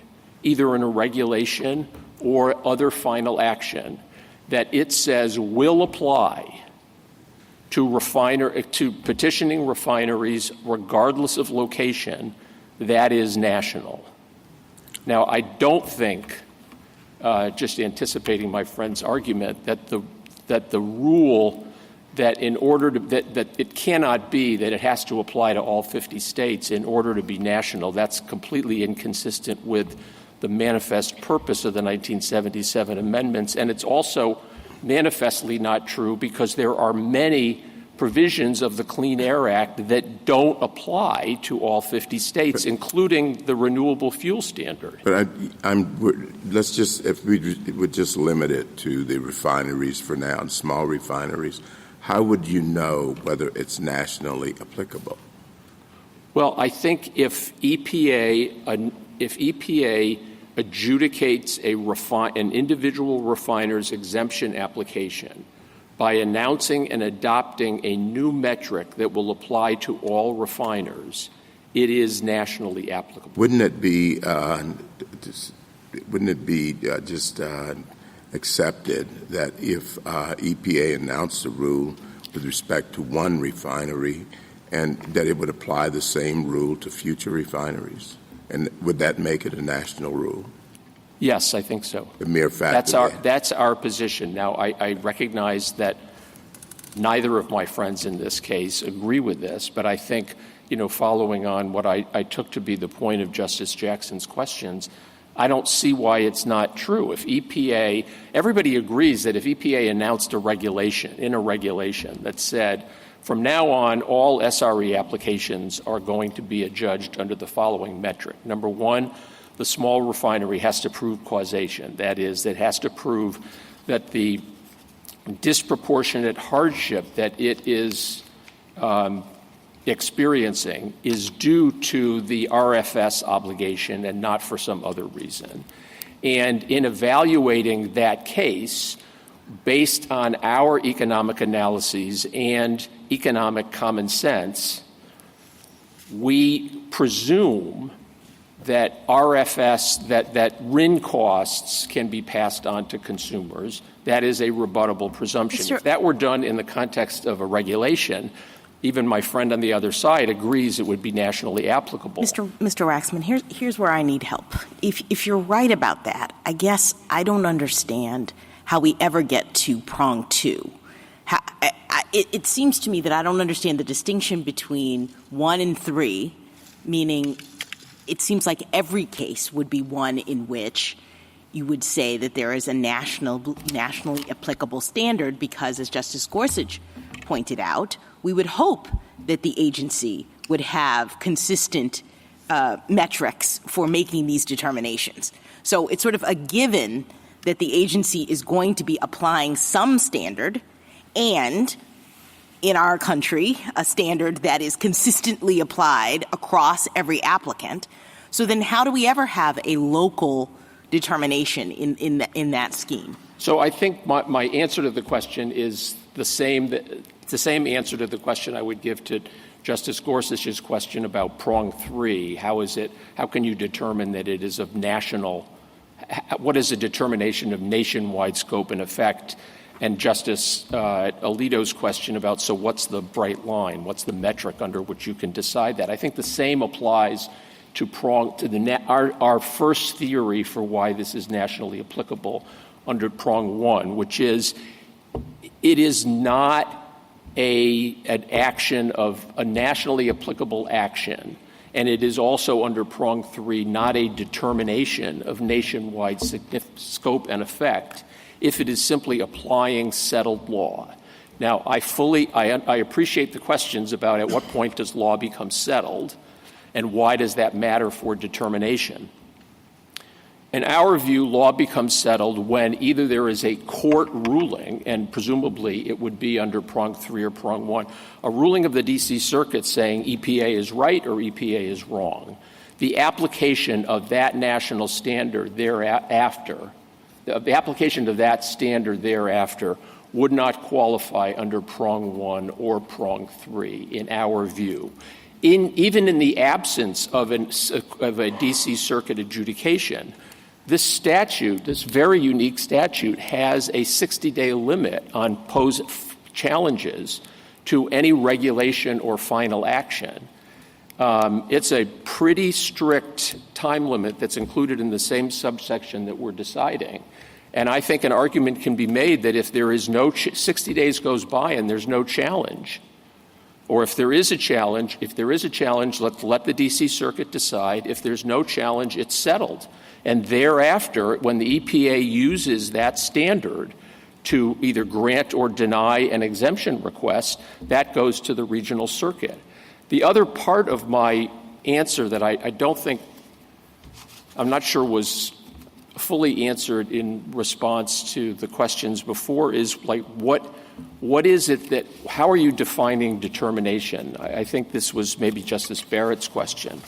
either in a regulation or other final action, that it says will apply to petitioning refineries regardless of location, that is national. Now, I don't think, just anticipating my friend's argument, that the rule that that it cannot be that it has to apply to all 50 states in order to be national, that's completely inconsistent with the manifest purpose of the 1977 amendments, and it's also manifestly not true because there are many provisions of the Clean Air Act that don't apply to all 50 states, including the Renewable Fuel Standard. But let's just, if we would just limit it to the refineries for now, and small refineries, how would you know whether it's nationally applicable? Well, I think if EPA adjudicates an individual refiner's exemption application by announcing and adopting a new metric that will apply to all refiners, it is nationally applicable. Wouldn't it be just accepted that if EPA announced a rule with respect to one refinery, and that it would apply the same rule to future refineries? And would that make it a national rule? Yes, I think so. The mere fact that's our position. Now, I recognize that neither of my friends in this case agree with this, but I think, following on what I took to be the point of Justice Jackson's questions, I don't see why it's not true. If everybody agrees that if EPA announced a regulation that said, from now on, all SRE applications are going to be adjudged under the following metric. Number one, the small refinery has to prove causation. That is, it has to prove that the disproportionate hardship that it is experiencing is due to the RFS obligation and not for some other reason. And in evaluating that case, based on our economic analyses and economic common sense, we presume that RFS, that RIN costs can be passed on to consumers. That is a rebuttable presumption. If that were done in the context of a regulation, even my friend on the other side agrees it would be nationally applicable. Mr. Waxman, here's where I need help. If you're right about that, I guess I don't understand how we ever get to prong two. It seems to me that I don't understand the distinction between 1 and 3, meaning it seems like every case would be one in which you would say that there is a nationally applicable standard because, as Justice Gorsuch pointed out, we would hope that the agency would have consistent metrics for making these determinations. So it's sort of a given that the agency is going to be applying some standard, and in our country, a standard that is consistently applied across every applicant. So then how do we ever have a local determination in that scheme? So I think my answer to the question is the same answer to the question I would give to Justice Gorsuch's question about prong 3. How can you determine that it is of what is a determination of nationwide scope and effect? And Justice Alito's question about, so what's the bright line? What's the metric under which you can decide that? I think the same applies to our first theory for why this is nationally applicable under prong 1, which is it is not an action of a nationally applicable action, and it is also under prong 3 not a determination of nationwide scope and effect if it is simply applying settled law. Now, I appreciate the questions about at what point does law become settled and why does that matter for determination. In our view, law becomes settled when either there is a court ruling, and presumably it would be under prong 3 or prong 1, a ruling of the D.C. Circuit saying EPA is right or EPA is wrong. The application of that national standard thereafter, would not qualify under prong 1 or prong 3 in our view. Even in the absence of a D.C. Circuit adjudication, this statute, this very unique statute, has a 60-day limit on challenges to any regulation or final action. It's a pretty strict time limit that's included in the same subsection that we're deciding. And I think an argument can be made that if there is 60 days goes by and there's no challenge, or if there is a challenge, let's let the D.C. Circuit decide. If there's no challenge, it's settled. And thereafter, when the EPA uses that standard to either grant or deny an exemption request, that goes to the regional circuit. The other part of my answer that I'm not sure was fully answered in response to the questions before is like, what is it how are you defining determination? I think this was maybe Justice Barrett's question.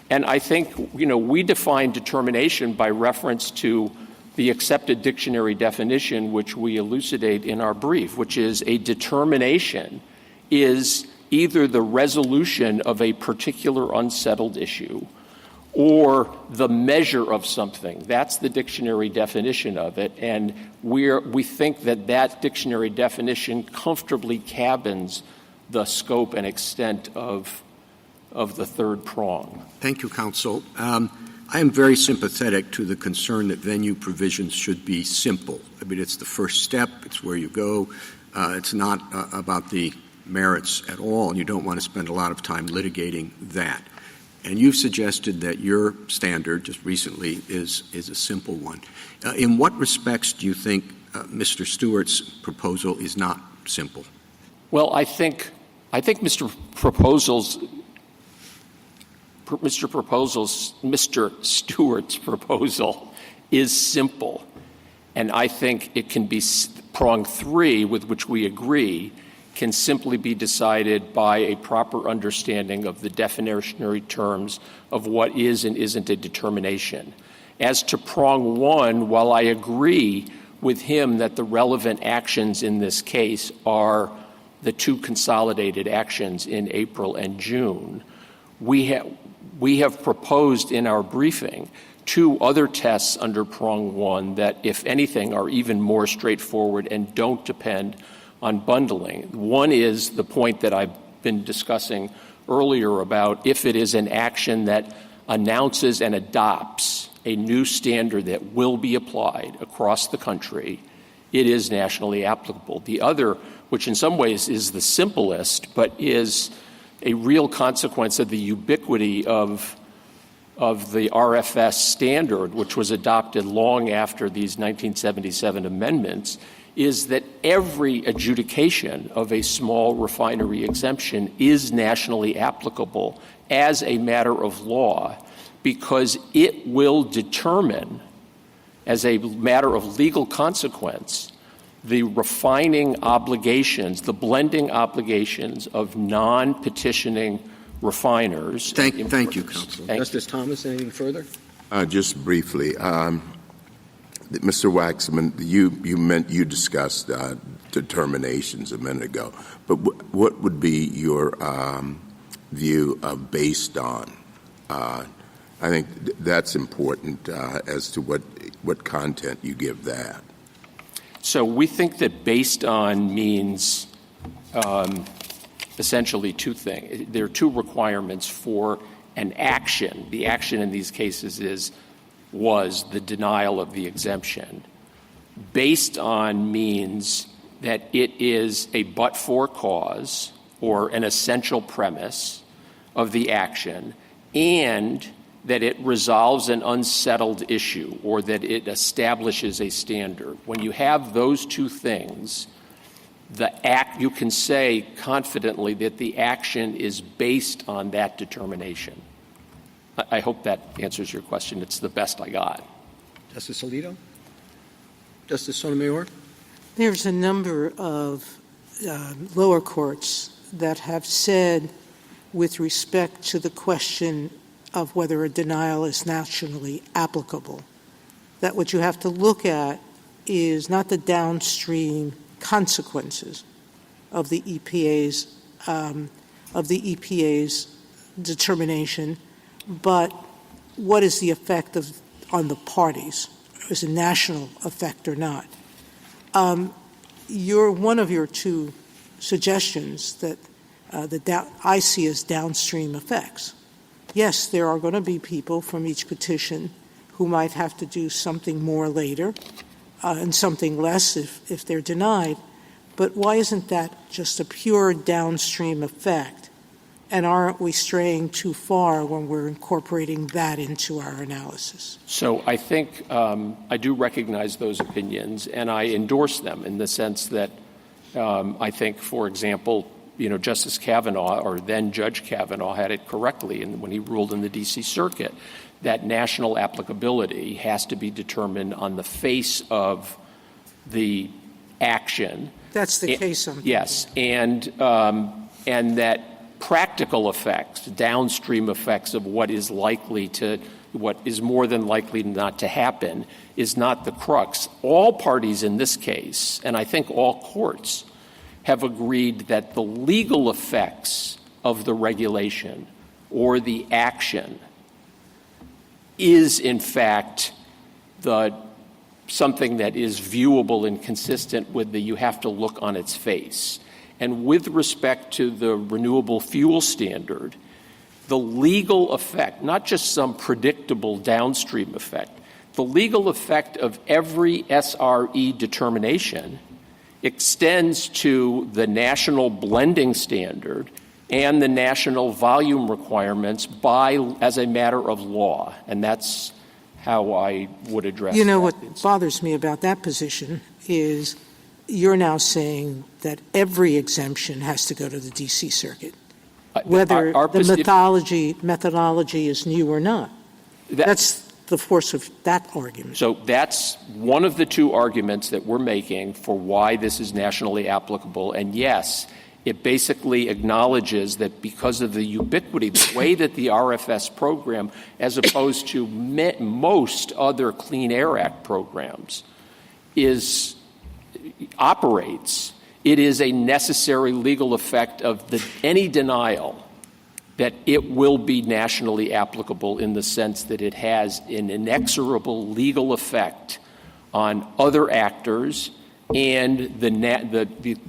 And I think, we define determination by reference to the accepted dictionary definition, which we elucidate in our brief, which is a determination is either the resolution of a particular unsettled issue or the measure of something. That's the dictionary definition of it. And we think that dictionary definition comfortably cabins the scope and extent of the third prong. Thank you, counsel. I am very sympathetic to the concern that venue provisions should be simple. I mean, it's the first step. It's where you go. It's not about the merits at all, and you don't want to spend a lot of time litigating that. And you've suggested that your standard just recently is a simple one. In what respects do you think Mr. Stewart's proposal is not simple? Well, I think Mr. Stewart's proposal is simple. And I think it can be prong 3, with which we agree, can simply be decided by a proper understanding of the definitionary terms of what is and isn't a determination. As to prong 1, while I agree with him that the relevant actions in this case are the two consolidated actions in April and June, we have proposed in our briefing 2 other tests under prong 1 that, if anything, are even more straightforward and don't depend on bundling. One is the point that I've been discussing earlier about if it is an action that announces and adopts a new standard that will be applied across the country, it is nationally applicable. The other, which in some ways is the simplest, but is a real consequence of the ubiquity of the RFS standard, which was adopted long after these 1977 amendments, is that every adjudication of a small refinery exemption is nationally applicable as a matter of law, because it will determine, as a matter of legal consequence, the refining obligations, the blending obligations of non-petitioning refiners. Thank you, Counsel. Justice Thomas, anything further? Just briefly, Mr. Waxman, you discussed determinations a minute ago, but what would be your view of based on? I think that's important as to what content you give that. So we think that based on means essentially two things. There are two requirements for an action. The action in these cases was the denial of the exemption. Based on means that it is a but-for cause or an essential premise of the action, and that it resolves an unsettled issue or that it establishes a standard. When you have those two things, you can say confidently that the action is based on that determination. I hope that answers your question. It's the best I got. Justice Alito? Justice Sotomayor? There's a number of lower courts that have said, with respect to the question of whether a denial is nationally applicable, that what you have to look at is not the downstream consequences of the EPA's determination, but what is the effect on the parties? Is it a national effect or not? One of your two suggestions that I see as downstream effects. Yes, there are going to be people from each petition who might have to do something more later and something less if they're denied. But why isn't that just a pure downstream effect? And aren't we straying too far when we're incorporating that into our analysis? So I think I do recognize those opinions, and I endorse them in the sense that I think, for example, Justice Kavanaugh, or then Judge Kavanaugh, had it correctly when he ruled in the D.C. Circuit that national applicability has to be determined on the face of the action. That's the case. Yes, and that practical effects, downstream effects of what is more than likely not to happen, is not the crux. All parties in this case, and I think all courts, have agreed that the legal effects of the regulation or the action is, in fact, something that is viewable and consistent with you have to look on its face. And with respect to the Renewable Fuel Standard, the legal effect, not just some predictable downstream effect, the legal effect of every SRE determination extends to the national blending standard and the national volume requirements as a matter of law. And that's how I would address that. What bothers me about that position is you're now saying that every exemption has to go to the D.C. Circuit, whether the methodology is new or not. That's the force of that argument. So that's one of the two arguments that we're making for why this is nationally applicable. And yes, it basically acknowledges that because of the ubiquity, the way that the RFS program, as opposed to most other Clean Air Act programs, operates, it is a necessary legal effect of any denial that it will be nationally applicable in the sense that it has an inexorable legal effect on other actors and the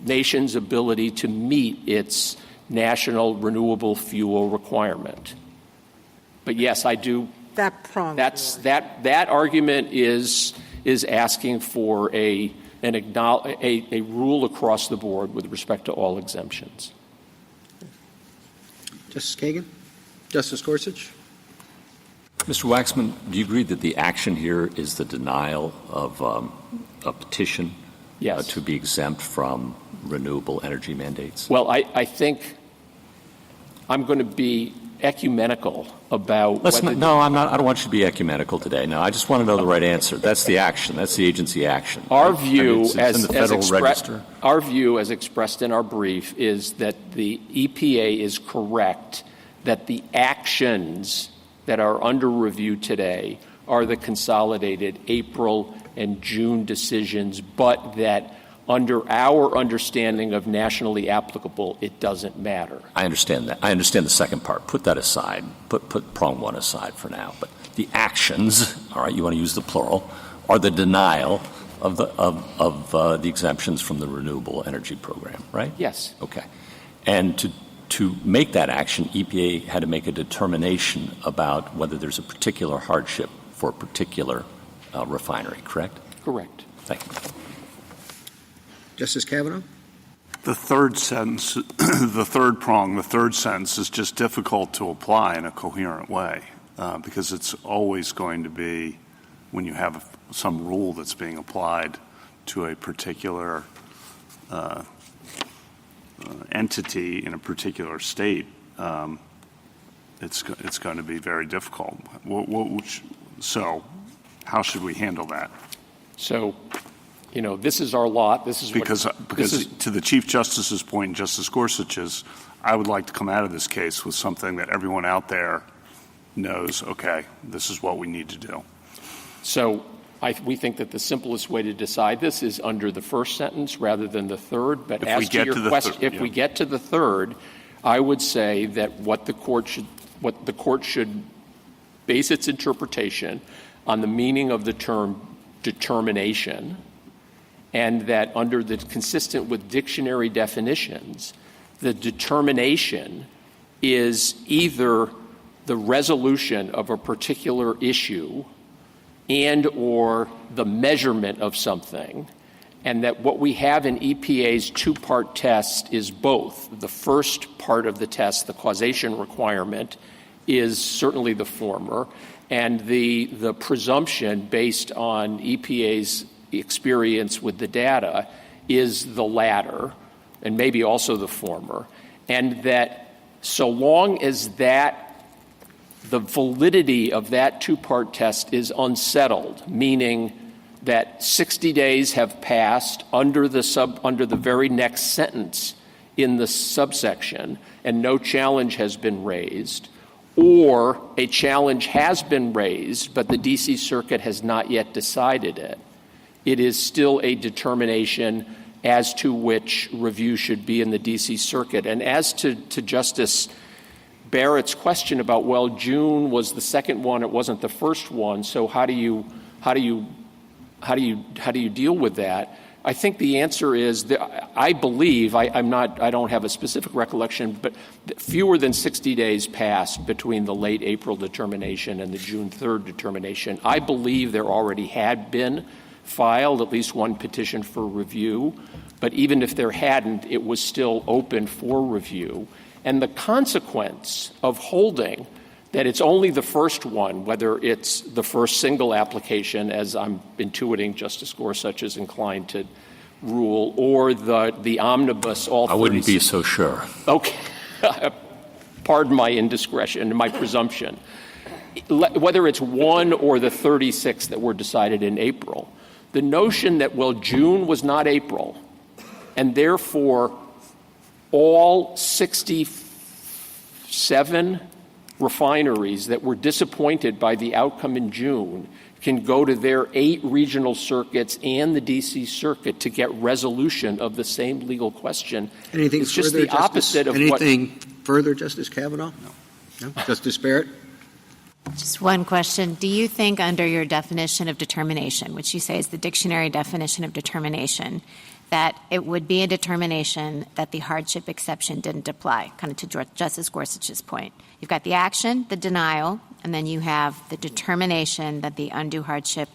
nation's ability to meet its national renewable fuel requirement. But yes, I do. That argument is asking for a rule across the board with respect to all exemptions. Justice Kagan? Justice Gorsuch? Mr. Waxman, do you agree that the action here is the denial of a petition Yes. To be exempt from renewable energy mandates? Well, I think I'm going to be ecumenical about No, I'm not. I don't want you to be ecumenical today. No, I just want to know the right answer. That's the action. That's the agency action. Our view, it's in the Federal Register. Our view, as expressed in our brief, is that the EPA is correct that the actions that are under review today are the consolidated April and June decisions, but that under our understanding of nationally applicable, it doesn't matter. I understand that. I understand the second part. Put that aside. Put prong one aside for now. But the actions, all right, you want to use the plural, are the denial of the exemptions from the renewable energy program, right? Yes. Okay. And to make that action, EPA had to make a determination about whether there's a particular hardship for a particular refinery, correct? Correct. Thank you. Justice Kavanaugh? The third sentence, the third prong, the third sentence is just difficult to apply in a coherent way because it's always going to be when you have some rule that's being applied to a particular entity in a particular state, it's going to be very difficult. So how should we handle that? So, this is our lot. This is because to the Chief Justice's point, and Justice Gorsuch's, I would like to come out of this case with something that everyone out there knows, okay, this is what we need to do. So we think that the simplest way to decide this is under the first sentence rather than the third. But as to your question, if we get to the third, I would say that what the court should base its interpretation on the meaning of the term determination, and that under the consistent with dictionary definitions, the determination is either the resolution of a particular issue and or the measurement of something, and that what we have in EPA's two-part test is both. The first part of the test, the causation requirement, is certainly the former, and the presumption based on EPA's experience with the data is the latter, and maybe also the former, and that so long as the validity of that two-part test is unsettled, meaning that 60 days have passed under the very next sentence in the subsection and no challenge has been raised, or a challenge has been raised but the D.C. Circuit has not yet decided it, it is still a determination as to which review should be in the D.C. Circuit. And as to Justice Barrett's question about, well, June was the second one, it wasn't the first one, so how do you deal with that? I think the answer is that I believe I don't have a specific recollection, but fewer than 60 days passed between the late April determination and the June 3rd determination. I believe there already had been filed at least one petition for review, but even if there hadn't, it was still open for review. And the consequence of holding that it's only the first one, whether it's the first single application, as I'm intuiting Justice Gorsuch is inclined to rule, or the omnibus, all 36. I wouldn't be so sure. Okay. Pardon my indiscretion, my presumption. Whether it's one or the 36 that were decided in April, the notion that, well, June was not April, and therefore all 67 refineries that were disappointed by the outcome in June can go to their 8 regional circuits and the D.C. Circuit to get resolution of the same legal question. Anything it's further, just the Justice? opposite of Anything further, Justice Kavanaugh? No? Justice Barrett? Just one question. Do you think under your definition of determination, which you say is the dictionary definition of determination, that it would be a determination that the hardship exception didn't apply, kind of to Justice Gorsuch's point? You've got the action, the denial, and then you have the determination that the undue hardship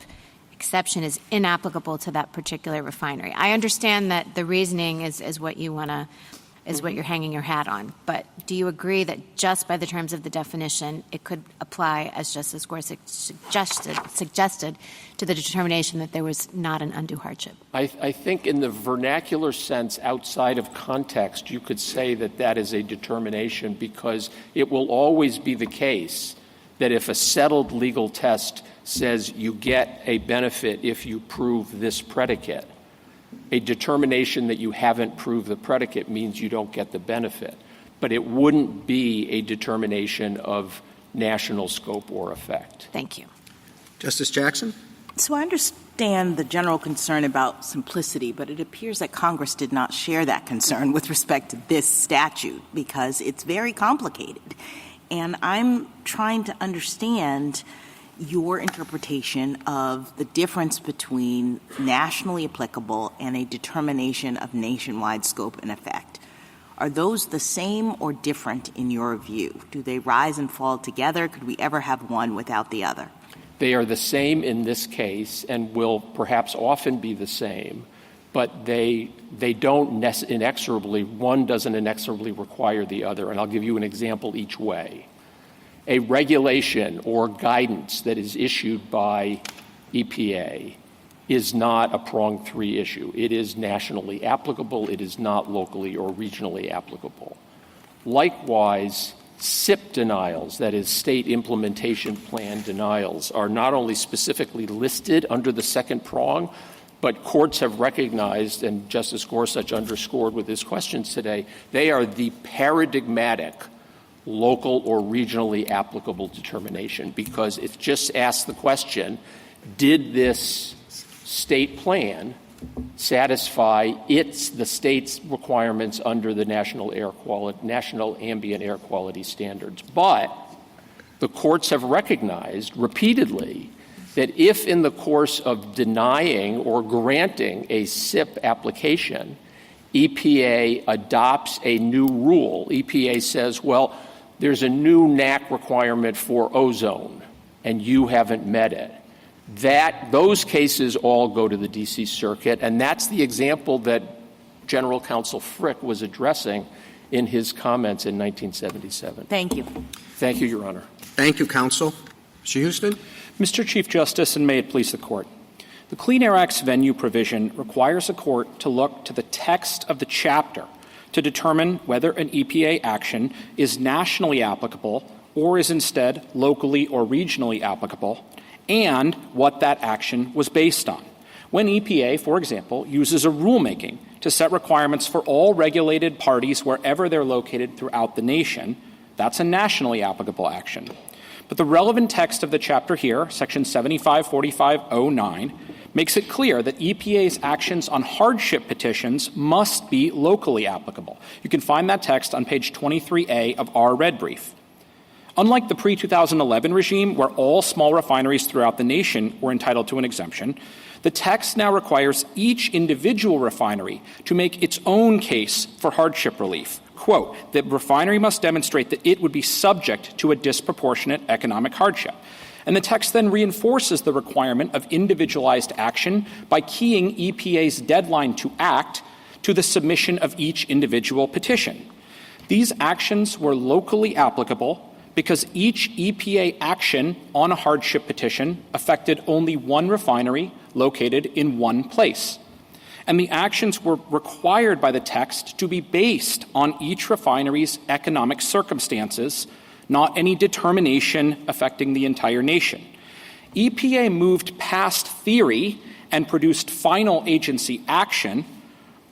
exception is inapplicable to that particular refinery. I understand that the reasoning is what you want to is what you're hanging your hat on. But do you agree that just by the terms of the definition, it could apply, as Justice Gorsuch suggested, to the determination that there was not an undue hardship? I think in the vernacular sense, outside of context, you could say that that is a determination, because it will always be the case that if a settled legal test says you get a benefit if you prove this predicate, a determination that you haven't proved the predicate means you don't get the benefit. But it wouldn't be a determination of national scope or effect. Thank you. Justice Jackson? So I understand the general concern about simplicity, but it appears that Congress did not share that concern with respect to this statute, because it's very complicated. And I'm trying to understand your interpretation of the difference between nationally applicable and a determination of nationwide scope and effect. Are those the same or different in your view? Do they rise and fall together? Could we ever have one without the other? They are the same in this case and will perhaps often be the same, but they don't inexorably, one doesn't inexorably require the other. And I'll give you an example each way. A regulation or guidance that is issued by EPA is not a prong 3 issue. It is nationally applicable. It is not locally or regionally applicable. Likewise, SIP denials, that is, state implementation plan denials, are not only specifically listed under the second prong, but courts have recognized, and Justice Gorsuch underscored with his questions today, they are the paradigmatic local or regionally applicable determination, because it just asks the question, did this state plan satisfy the state's requirements under the national ambient air quality standards? But the courts have recognized repeatedly that if in the course of denying or granting a SIP application, EPA adopts a new rule, EPA says, well, there's a new NAC requirement for ozone, and you haven't met it. Those cases all go to the D.C. Circuit, and that's the example that General Counsel Frick was addressing in his comments in 1977. Thank you. Thank you, Your Honor. Thank you, counsel. Mr. Houston? Mr. Chief Justice, and may it please the Court. The Clean Air Act's venue provision requires a court to look to the text of the chapter to determine whether an EPA action is nationally applicable or is instead locally or regionally applicable, and what that action was based on. When EPA, for example, uses a rulemaking to set requirements for all regulated parties wherever they're located throughout the nation, that's a nationally applicable action. But the relevant text of the chapter here, Section 754509, makes it clear that EPA's actions on hardship petitions must be locally applicable. You can find that text on page 23A of our red brief. Unlike the pre-2011 regime, where all small refineries throughout the nation were entitled to an exemption, the text now requires each individual refinery to make its own case for hardship relief. Quote, the refinery must demonstrate that it would be subject to a disproportionate economic hardship. And the text then reinforces the requirement of individualized action by keying EPA's deadline to act to the submission of each individual petition. These actions were locally applicable because each EPA action on a hardship petition affected only one refinery located in one place. And the actions were required by the text to be based on each refinery's economic circumstances, not any determination affecting the entire nation. EPA moved past theory and produced final agency action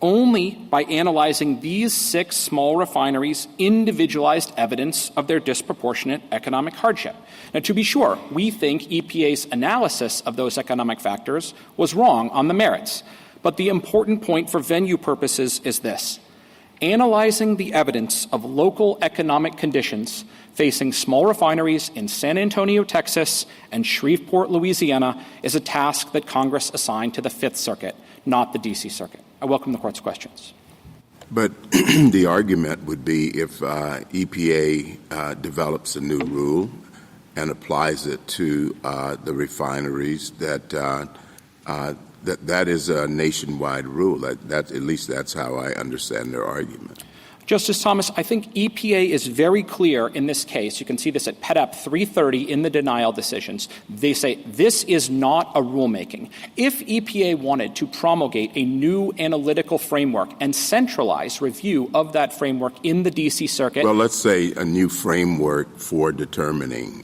only by analyzing these 6 small refineries' individualized evidence of their disproportionate economic hardship. Now, to be sure, we think EPA's analysis of those economic factors was wrong on the merits. But the important point for venue purposes is this. Analyzing the evidence of local economic conditions facing small refineries in San Antonio, Texas, and Shreveport, Louisiana, is a task that Congress assigned to the Fifth Circuit, not the D.C. Circuit. I welcome the Court's questions. But the argument would be if EPA develops a new rule and applies it to the refineries, that is a nationwide rule. That at least that's how I understand their argument. Justice Thomas, I think EPA is very clear in this case. You can see this at PEDAP 330 in the denial decisions. They say this is not a rulemaking. If EPA wanted to promulgate a new analytical framework and centralize review of that framework in the D.C. Circuit. Well, let's say a new framework for determining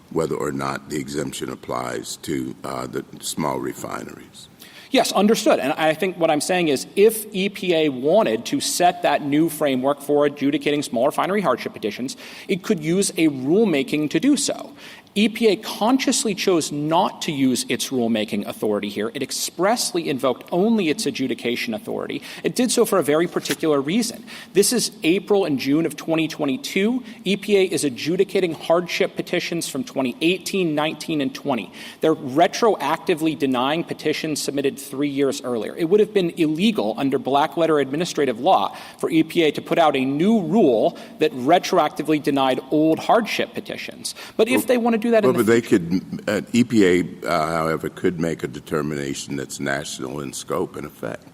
whether or not the exemption applies to the small refineries. Yes, understood. And I think what I'm saying is if EPA wanted to set that new framework for adjudicating small refinery hardship petitions, it could use a rulemaking to do so. EPA consciously chose not to use its rulemaking authority here. It expressly invoked only its adjudication authority. It did so for a very particular reason. This is April and June of 2022. EPA is adjudicating hardship petitions from 2018, 19, and 20. They're retroactively denying petitions submitted 3 years earlier. It would have been illegal under black-letter administrative law for EPA to put out a new rule that retroactively denied old hardship petitions. But if they want to do that but they could, EPA, however, could make a determination that's national in scope and effect.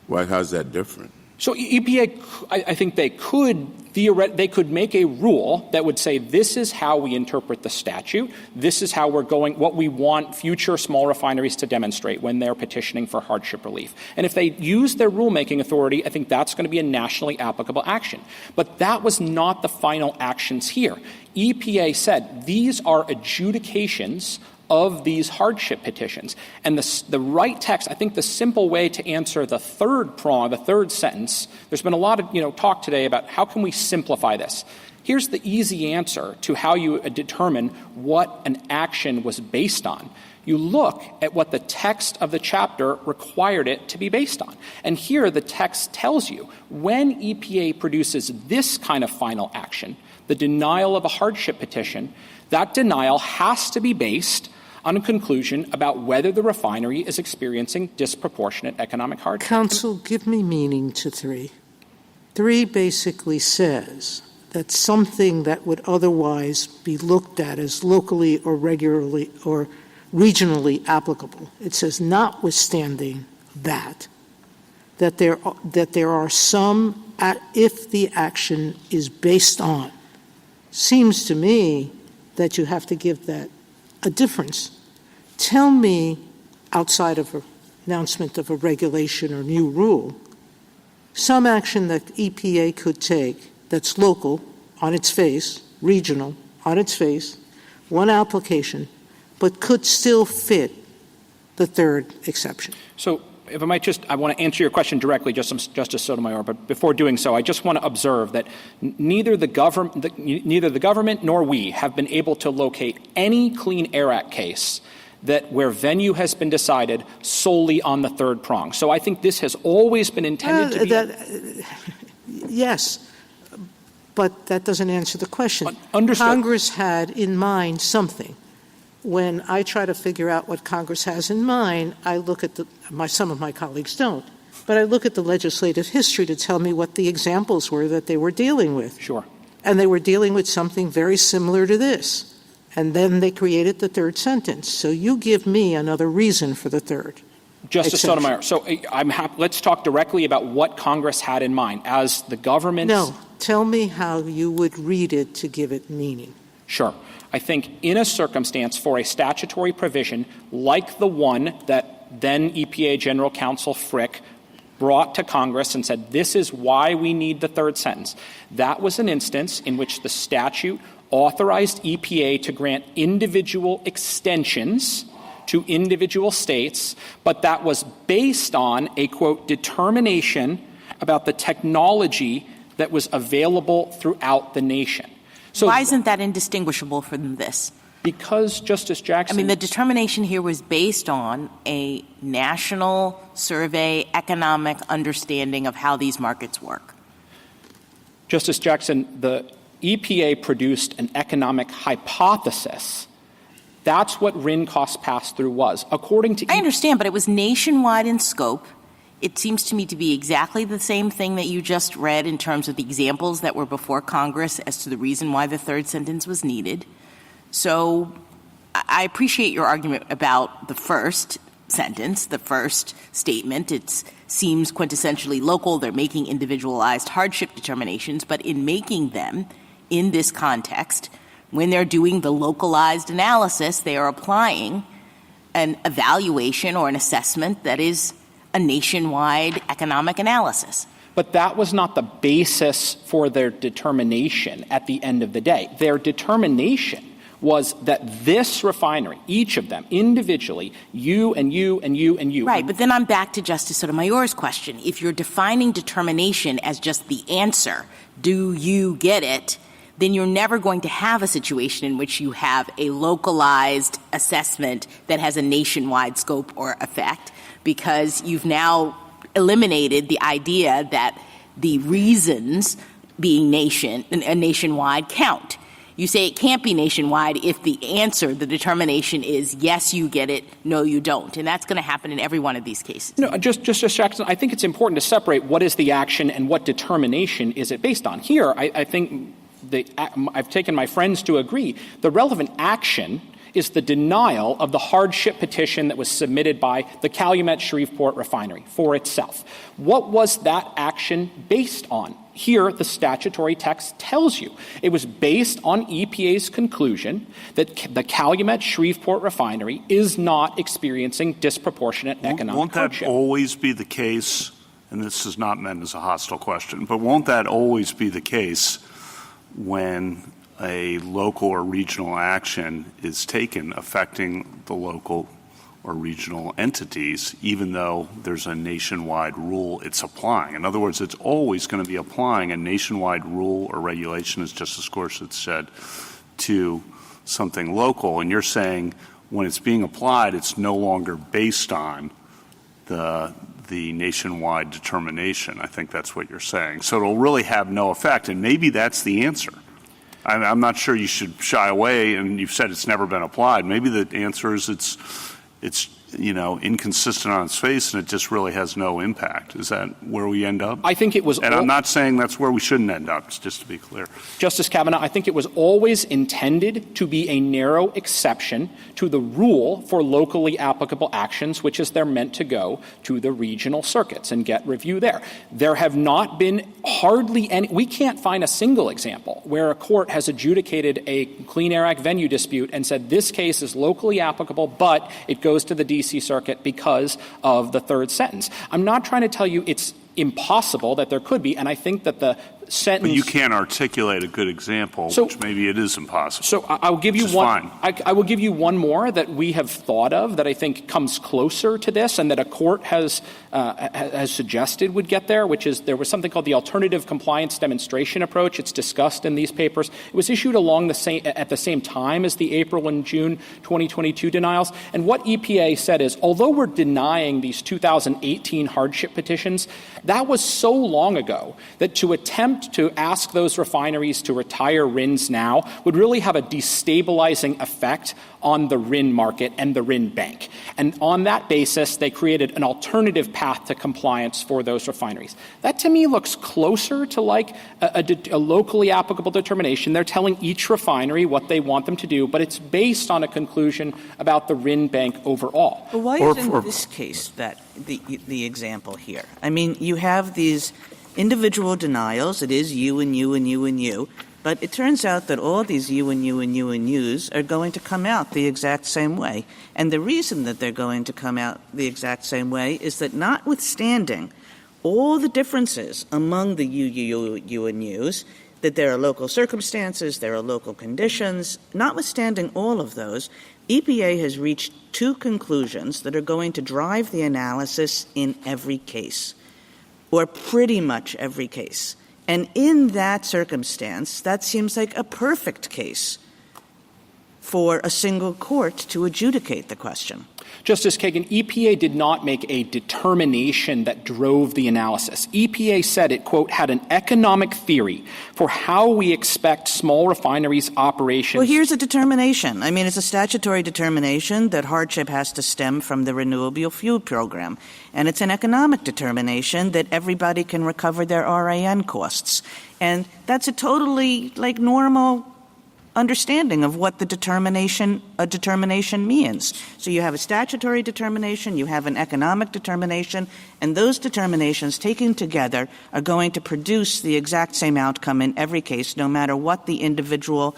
Why? How's that different? So EPA, I think they could make a rule that would say this is how we interpret the statute. This is how we're going, what we want future small refineries to demonstrate when they're petitioning for hardship relief. And if they use their rulemaking authority, I think that's going to be a nationally applicable action. But that was not the final actions here. EPA said these are adjudications of these hardship petitions. And the right text, I think the simple way to answer the third prong, the third sentence, there's been a lot of talk today about how can we simplify this. Here's the easy answer to how you determine what an action was based on. You look at what the text of the chapter required it to be based on. And here the text tells you when EPA produces this kind of final action, the denial of a hardship petition, that denial has to be based on a conclusion about whether the refinery is experiencing disproportionate economic hardship. Counsel, give me meaning to 3. 3 basically says that something that would otherwise be looked at as locally or regularly or regionally applicable, it says notwithstanding that there are some, if the action is based on, seems to me that you have to give that a difference. Tell me, outside of an announcement of a regulation or new rule, some action that EPA could take that's local on its face, regional on its face, one application, but could still fit the third exception. So if I might I want to answer your question directly, Justice Sotomayor, but before doing so, I just want to observe that neither the government nor we have been able to locate any Clean Air Act case where venue has been decided solely on the third prong. So I think this has always been intended to be... Yes, but that doesn't answer the question. Understood. Congress had in mind something. When I try to figure out what Congress has in mind, I look at some of my colleagues don't, but I look at the legislative history to tell me what the examples were that they were dealing with. Sure. And they were dealing with something very similar to this. And then they created the third sentence. So you give me another reason for the third. Justice exception. Sotomayor, so I'm happy. Let's talk directly about what Congress had in mind as the government. No, tell me how you would read it to give it meaning. Sure. I think in a circumstance for a statutory provision like the one that then EPA General Counsel Frick brought to Congress and said, this is why we need the third sentence. That was an instance in which the statute authorized EPA to grant individual extensions to individual states, but that was based on a, quote, determination about the technology that was available throughout the nation. So why isn't that indistinguishable from this? Because, Justice Jackson... the determination here was based on a national survey, economic understanding of how these markets work. Justice Jackson, the EPA produced an economic hypothesis. That's what RIN cost pass-through was. According to... I understand, but it was nationwide in scope. It seems to me to be exactly the same thing that you just read in terms of the examples that were before Congress as to the reason why the third sentence was needed. So I appreciate your argument about the first, sentence, the first statement. It seems quintessentially local. They're making individualized hardship determinations, but in making them in this context, when they're doing the localized analysis, they are applying an evaluation or an assessment that is a nationwide economic analysis. But that was not the basis for their determination at the end of the day. Their determination was that this refinery, each of them individually, you and you and you and you. Right, but then I'm back to Justice Sotomayor's question. If you're defining determination as just the answer, do you get it, then you're never going to have a situation in which you have a localized assessment that has a nationwide scope or effect, because you've now eliminated the idea that the reasons being nationwide count. You say it can't be nationwide if the answer, the determination is yes, you get it, no, you don't. And that's going to happen in every one of these cases. No, Justice Jackson, I think it's important to separate what is the action and what determination is it based on. Here, I think I've taken my friends to agree. The relevant action is the denial of the hardship petition that was submitted by the Calumet Shreveport Refinery for itself. What was that action based on? Here, the statutory text tells you. It was based on EPA's conclusion that the Calumet Shreveport Refinery is not experiencing disproportionate economic hardship. Won't that always be the case? And this is not meant as a hostile question, but won't that always be the case when a local or regional action is taken affecting the local or regional entities, even though there's a nationwide rule it's applying? In other words, it's always going to be applying a nationwide rule or regulation, as Justice Gorsuch said, to something local. And you're saying when it's being applied, it's no longer based on the nationwide determination. I think that's what you're saying. So it'll really have no effect, and maybe that's the answer. I'm not sure you should shy away, and you've said it's never been applied. Maybe the answer is it's inconsistent on its face, and it just really has no impact. Is that where we end up? I think it was. And I'm not saying that's where we shouldn't end up, just to be clear. Justice Kavanaugh, I think it was always intended to be a narrow exception to the rule for locally applicable actions, which is they're meant to go to the regional circuits and get review there. There have not been hardly any — we can't find a single example where a court has adjudicated a Clean Air Act venue dispute and said this case is locally applicable, but it goes to the D.C. Circuit because of the third sentence. I'm not trying to tell you it's impossible that there could be, and I think that the sentence — But you can't articulate a good example, which maybe it is impossible. So I'll give you one. Fine. I will give you one more that we have thought of that I think comes closer to this, and that a court has suggested would get there, which is there was something called the alternative compliance demonstration approach. It's discussed in these papers. It was issued at the same time as the April and June 2022 denials. And what EPA said is, although we're denying these 2018 hardship petitions, that was so long ago that to attempt to ask those refineries to retire RINs now would really have a destabilizing effect on the RIN market and the RIN bank. And on that basis, they created an alternative path to compliance for those refineries. That, to me, looks closer to like a locally applicable determination. They're telling each refinery what they want them to do, but it's based on a conclusion about the RIN bank overall. But why isn't this case that the example here? I mean, you have these individual denials. It is you and you and you and you. But it turns out that all these you and you and you and yous are going to come out the exact same way. And the reason that they're going to come out the exact same way is that notwithstanding all the differences among the you and yous, that there are local circumstances, there are local conditions, notwithstanding all of those, EPA has reached two conclusions that are going to drive the analysis in every case, or pretty much every case. And in that circumstance, that seems like a perfect case for a single court to adjudicate the question. Justice Kagan, EPA did not make a determination that drove the analysis. EPA said it, quote, had an economic theory for how we expect small refineries' operations. Well, here's a determination. I mean, it's a statutory determination that hardship has to stem from the Renewable Fuel Program. And it's an economic determination that everybody can recover their RAN costs. And that's a totally, normal understanding of what a determination means. So you have a statutory determination, you have an economic determination, and those determinations taken together are going to produce the exact same outcome in every case, no matter what the individual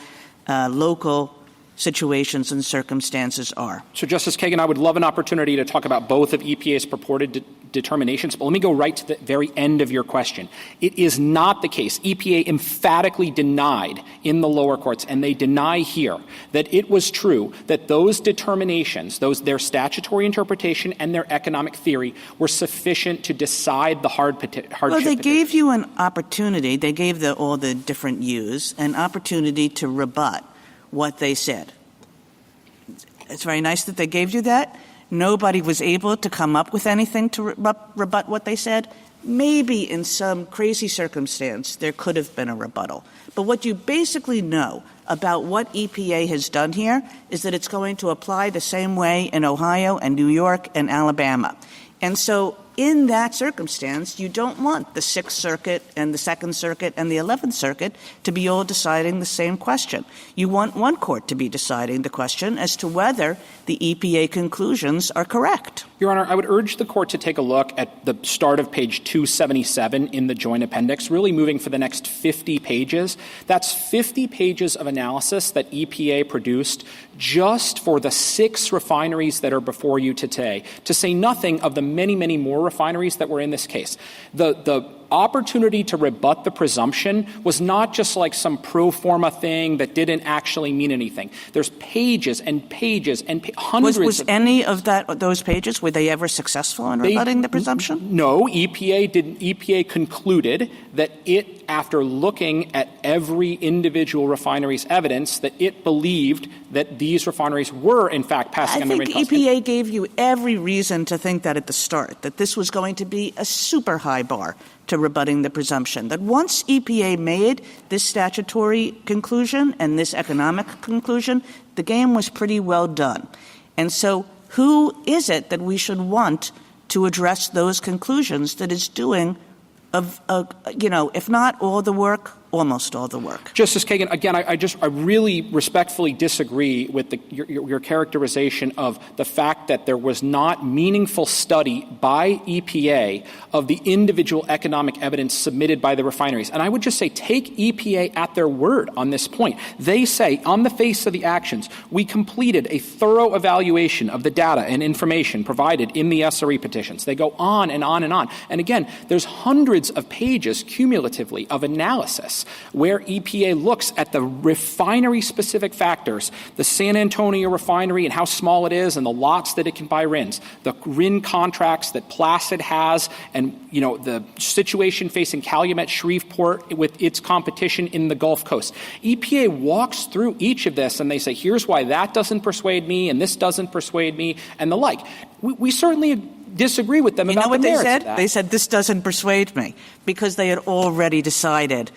local situations and circumstances are. So, Justice Kagan, I would love an opportunity to talk about both of EPA's purported determinations, but let me go right to the very end of your question. It is not the case. EPA emphatically denied in the lower courts, and they deny here, that it was true that those determinations, their statutory interpretation and their economic theory, were sufficient to decide the hardship. Well, they gave you an opportunity. They gave all the different U's an opportunity to rebut what they said. It's very nice that they gave you that. Nobody was able to come up with anything to rebut what they said. Maybe in some crazy circumstance there could have been a rebuttal. But what you basically know about what EPA has done here is that it's going to apply the same way in Ohio and New York and Alabama. And so in that circumstance, you don't want the Sixth Circuit and the Second Circuit and the 11th Circuit to be all deciding the same question. You want one court to be deciding the question as to whether the EPA conclusions are correct. Your Honor, I would urge the court to take a look at the start of page 277 in the joint appendix, really moving for the next 50 pages. That's 50 pages of analysis that EPA produced just for the 6 refineries that are before you today, to say nothing of the many, many more refineries that were in this case. The opportunity to rebut the presumption was not just like some pro forma thing that didn't actually mean anything. There's pages and pages and hundreds. Was any of those pages, were they ever successful in rebutting the presumption? No, EPA didn't. EPA concluded that it, after looking at every individual refinery's evidence, that it believed that these refineries were, in fact, passing on the rate cost. EPA gave you every reason to think that at the start, that this was going to be a super high bar to rebutting the presumption, that once EPA made this statutory conclusion and this economic conclusion, the game was pretty well done. And so who is it that we should want to address those conclusions that is doing, if not all the work, almost all the work? Justice Kagan, again, I really respectfully disagree with your characterization of the fact that there was not meaningful study by EPA of the individual economic evidence submitted by the refineries. And I would just say, take EPA at their word on this point. They say, on the face of the actions, we completed a thorough evaluation of the data and information provided in the SRE petitions. They go on and on and on. And again, there's hundreds of pages cumulatively of analysis where EPA looks at the refinery-specific factors, the San Antonio refinery and how small it is and the lots that it can buy RINs, the RIN contracts that Placid has, and, the situation facing Calumet Shreveport with its competition in the Gulf Coast. EPA walks through each of this and they say, here's why that doesn't persuade me and this doesn't persuade me and the like. We certainly disagree with them about the merits of that. You know what they said? They said, this doesn't persuade me, because they had already decided,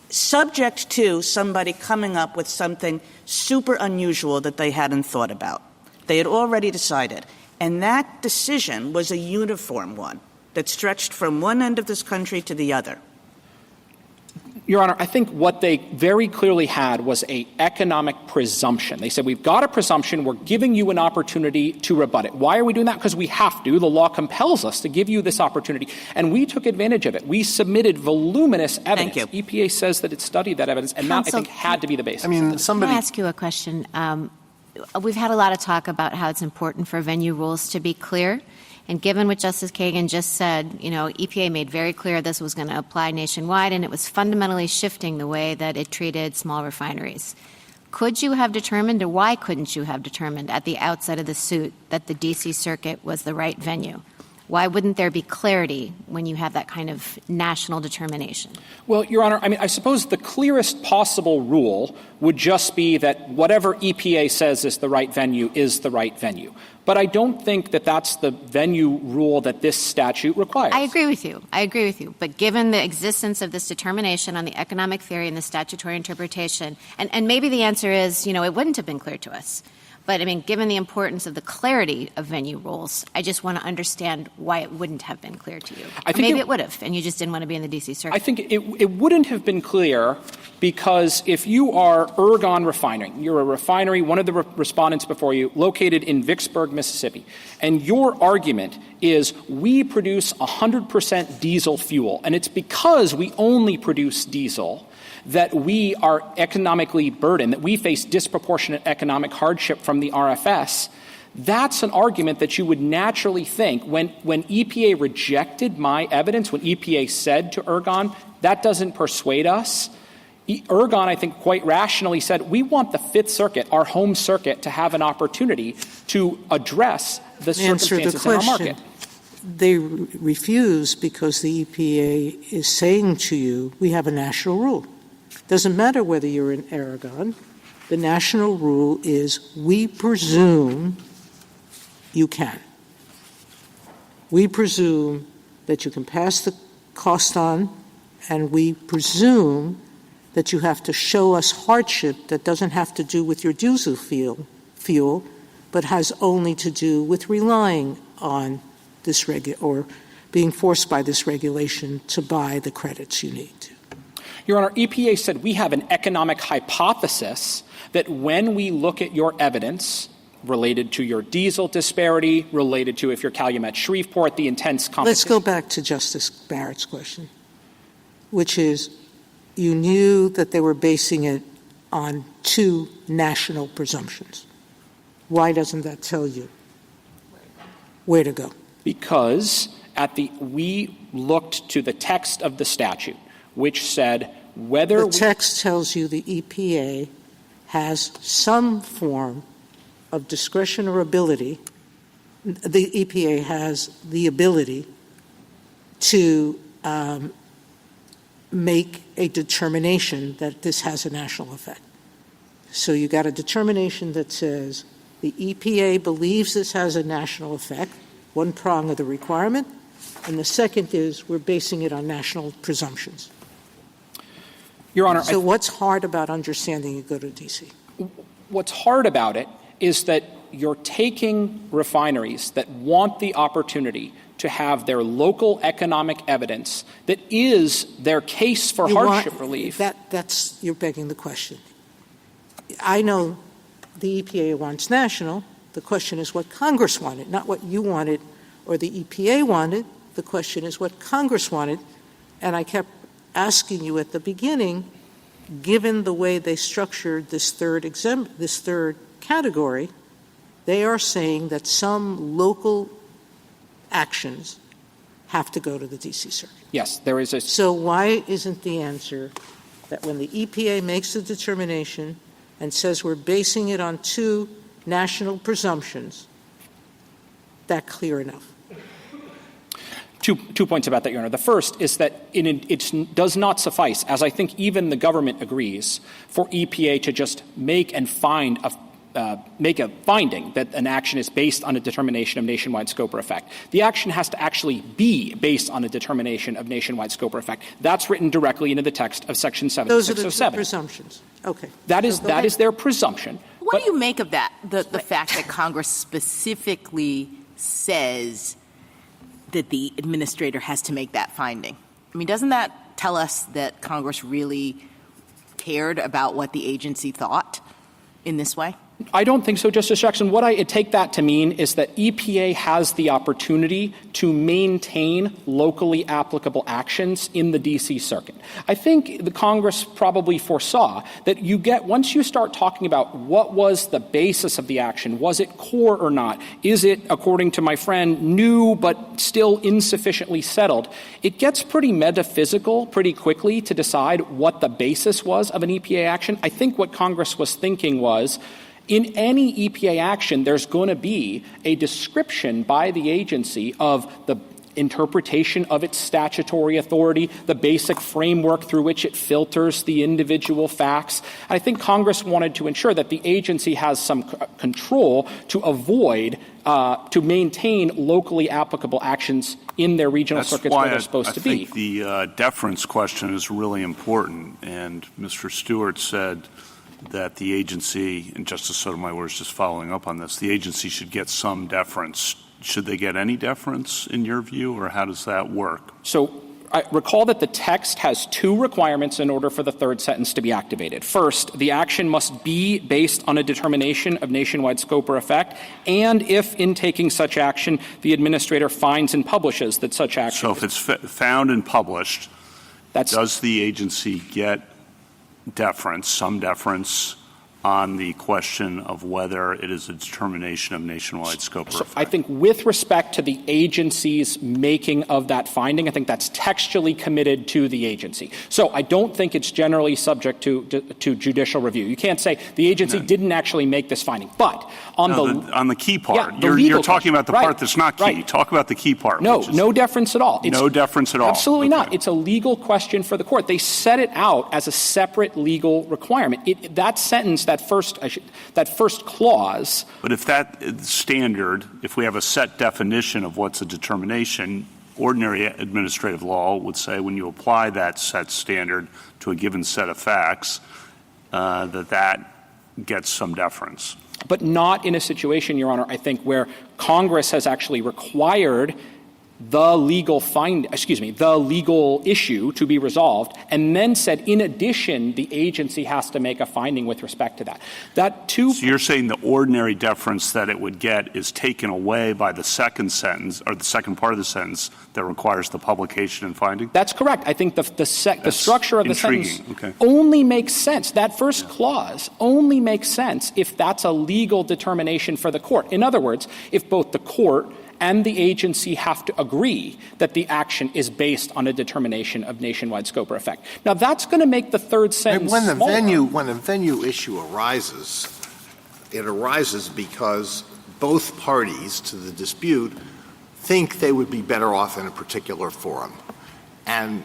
subject to somebody coming up with something super unusual that they hadn't thought about. They had already decided. And that decision was a uniform one that stretched from one end of this country to the other. Your Honor, I think what they very clearly had was an economic presumption. They said, we've got a presumption. We're giving you an opportunity to rebut it. Why are we doing that? Because we have to. The law compels us to give you this opportunity. And we took advantage of it. We submitted voluminous evidence. Thank you. EPA says that it studied that evidence, and that, I think, had to be the basis. Can I ask you a question? We've had a lot of talk about how it's important for venue rules to be clear. And given what Justice Kagan just said, EPA made very clear this was going to apply nationwide, and it was fundamentally shifting the way that it treated small refineries. Could you have determined, or why couldn't you have determined at the outset of the suit that the D.C. Circuit was the right venue? Why wouldn't there be clarity when you have that kind of national determination? Well, Your Honor, I suppose the clearest possible rule would just be that whatever EPA says is the right venue is the right venue. But I don't think that that's the venue rule that this statute requires. I agree with you. But given the existence of this determination on the economic theory and the statutory interpretation, and maybe the answer is, it wouldn't have been clear to us. But, I mean, given the importance of the clarity of venue rules, I just want to understand why it wouldn't have been clear to you. Maybe it would have, and you just didn't want to be in the D.C. Circuit. I think it wouldn't have been clear because if you are Ergon Refining, you're a refinery, one of the respondents before you, located in Vicksburg, Mississippi, and your argument is we produce 100% diesel fuel, and it's because we only produce diesel that we are economically burdened, that we face disproportionate economic hardship from the RFS, that's an argument that you would naturally think when EPA rejected my evidence, when EPA said to Ergon, that doesn't persuade us. Ergon, I think, quite rationally said, we want the Fifth Circuit, our home circuit, to have an opportunity to address the circumstances in our market. They refuse because the EPA is saying to you, we have a national rule. Doesn't matter whether you're in Aragon. The national rule is we presume you can. We presume that you can pass the cost on, and we presume that you have to show us hardship that doesn't have to do with your diesel fuel, but has only to do with relying on this or being forced by this regulation to buy the credits you need to. Your Honor, EPA said we have an economic hypothesis that when we look at your evidence related to your diesel disparity, related to if you're Calumet Shreveport, the intense competition. Let's go back to Justice Barrett's question, which is you knew that they were basing it on two national presumptions. Why doesn't that tell you where to go? Because we looked to the text of the statute, which said whether the text tells you the EPA has some form of discretion or ability. The EPA has the ability to make a determination that this has a national effect. So you got a determination that says the EPA believes this has a national effect, one prong of the requirement, and the second is we're basing it on national presumptions. Your Honor, so what's hard about understanding you go to D.C.? What's hard about it is that you're taking refineries that want the opportunity to have their local economic evidence that is their case for hardship relief. That's you're begging the question. I know the EPA wants national. The question is what Congress wanted, not what you wanted or the EPA wanted. The question is what Congress wanted. And I kept asking you at the beginning, given the way they structured this third category, they are saying that some local actions have to go to the D.C. Circuit. Yes, there is a... So why isn't the answer that when the EPA makes a determination and says we're basing it on two national presumptions, that clear enough? Two points about that, Your Honor. The first is that it does not suffice, as I think even the government agrees, for EPA to just make a finding that an action is based on a determination of nationwide scope or effect. The action has to actually be based on a determination of nationwide scope or effect. That's written directly into the text of Section 7607. Those are the two presumptions. Okay. That is their presumption. What do you make of that, the fact that Congress specifically says that the administrator has to make that finding? I mean, doesn't that tell us that Congress really cared about what the agency thought in this way? I don't think so, Justice Jackson. What I take that to mean is that EPA has the opportunity to maintain locally applicable actions in the D.C. Circuit. I think the Congress probably foresaw that once you start talking about what was the basis of the action, was it core or not, is it, according to my friend, new but still insufficiently settled, it gets pretty metaphysical pretty quickly to decide what the basis was of an EPA action. I think what Congress was thinking was, in any EPA action, there's going to be a description by the agency of the interpretation of its statutory authority, the basic framework through which it filters the individual facts. I think Congress wanted to ensure that the agency has some control to avoid, to maintain locally applicable actions in their regional circuits where they're supposed to be. I think the deference question is really important, and Mr. Stewart said that the agency, and Justice Sotomayor is just following up on this, the agency should get some deference. Should they get any deference in your view, or how does that work? So I recall that the text has two requirements in order for the third sentence to be activated. First, the action must be based on a determination of nationwide scope or effect, and if in taking such action, the administrator finds and publishes that such action. So if it's found and published, does the agency get deference, some deference, on the question of whether it is a determination of nationwide scope or effect? I think with respect to the agency's making of that finding, I think that's textually committed to the agency. So I don't think it's generally subject to judicial review. You can't say the agency didn't actually make this finding. But on the key part, yeah, you're talking about the part that's not key. Right. Talk about the key part. No deference at all. No deference at all. Absolutely not. It's a legal question for the court. They set it out as a separate legal requirement. That sentence, that first clause. But if that standard, if we have a set definition of what's a determination, ordinary administrative law would say when you apply that set standard to a given set of facts, that gets some deference. But not in a situation, Your Honor, I think, where Congress has actually required the legal issue to be resolved, and then said, in addition, the agency has to make a finding with respect to that. So you're saying the ordinary deference that it would get is taken away by the second sentence, or the second part of the sentence that requires the publication and finding? That's correct. I think the structure of the sentence only makes sense. That first clause only makes sense if that's a legal determination for the court. In other words, if both the court and the agency have to agree that the action is based on a determination of nationwide scope or effect. Now, that's going to make the third sentence when smaller. a venue issue arises, it arises because both parties to the dispute think they would be better off in a particular forum. And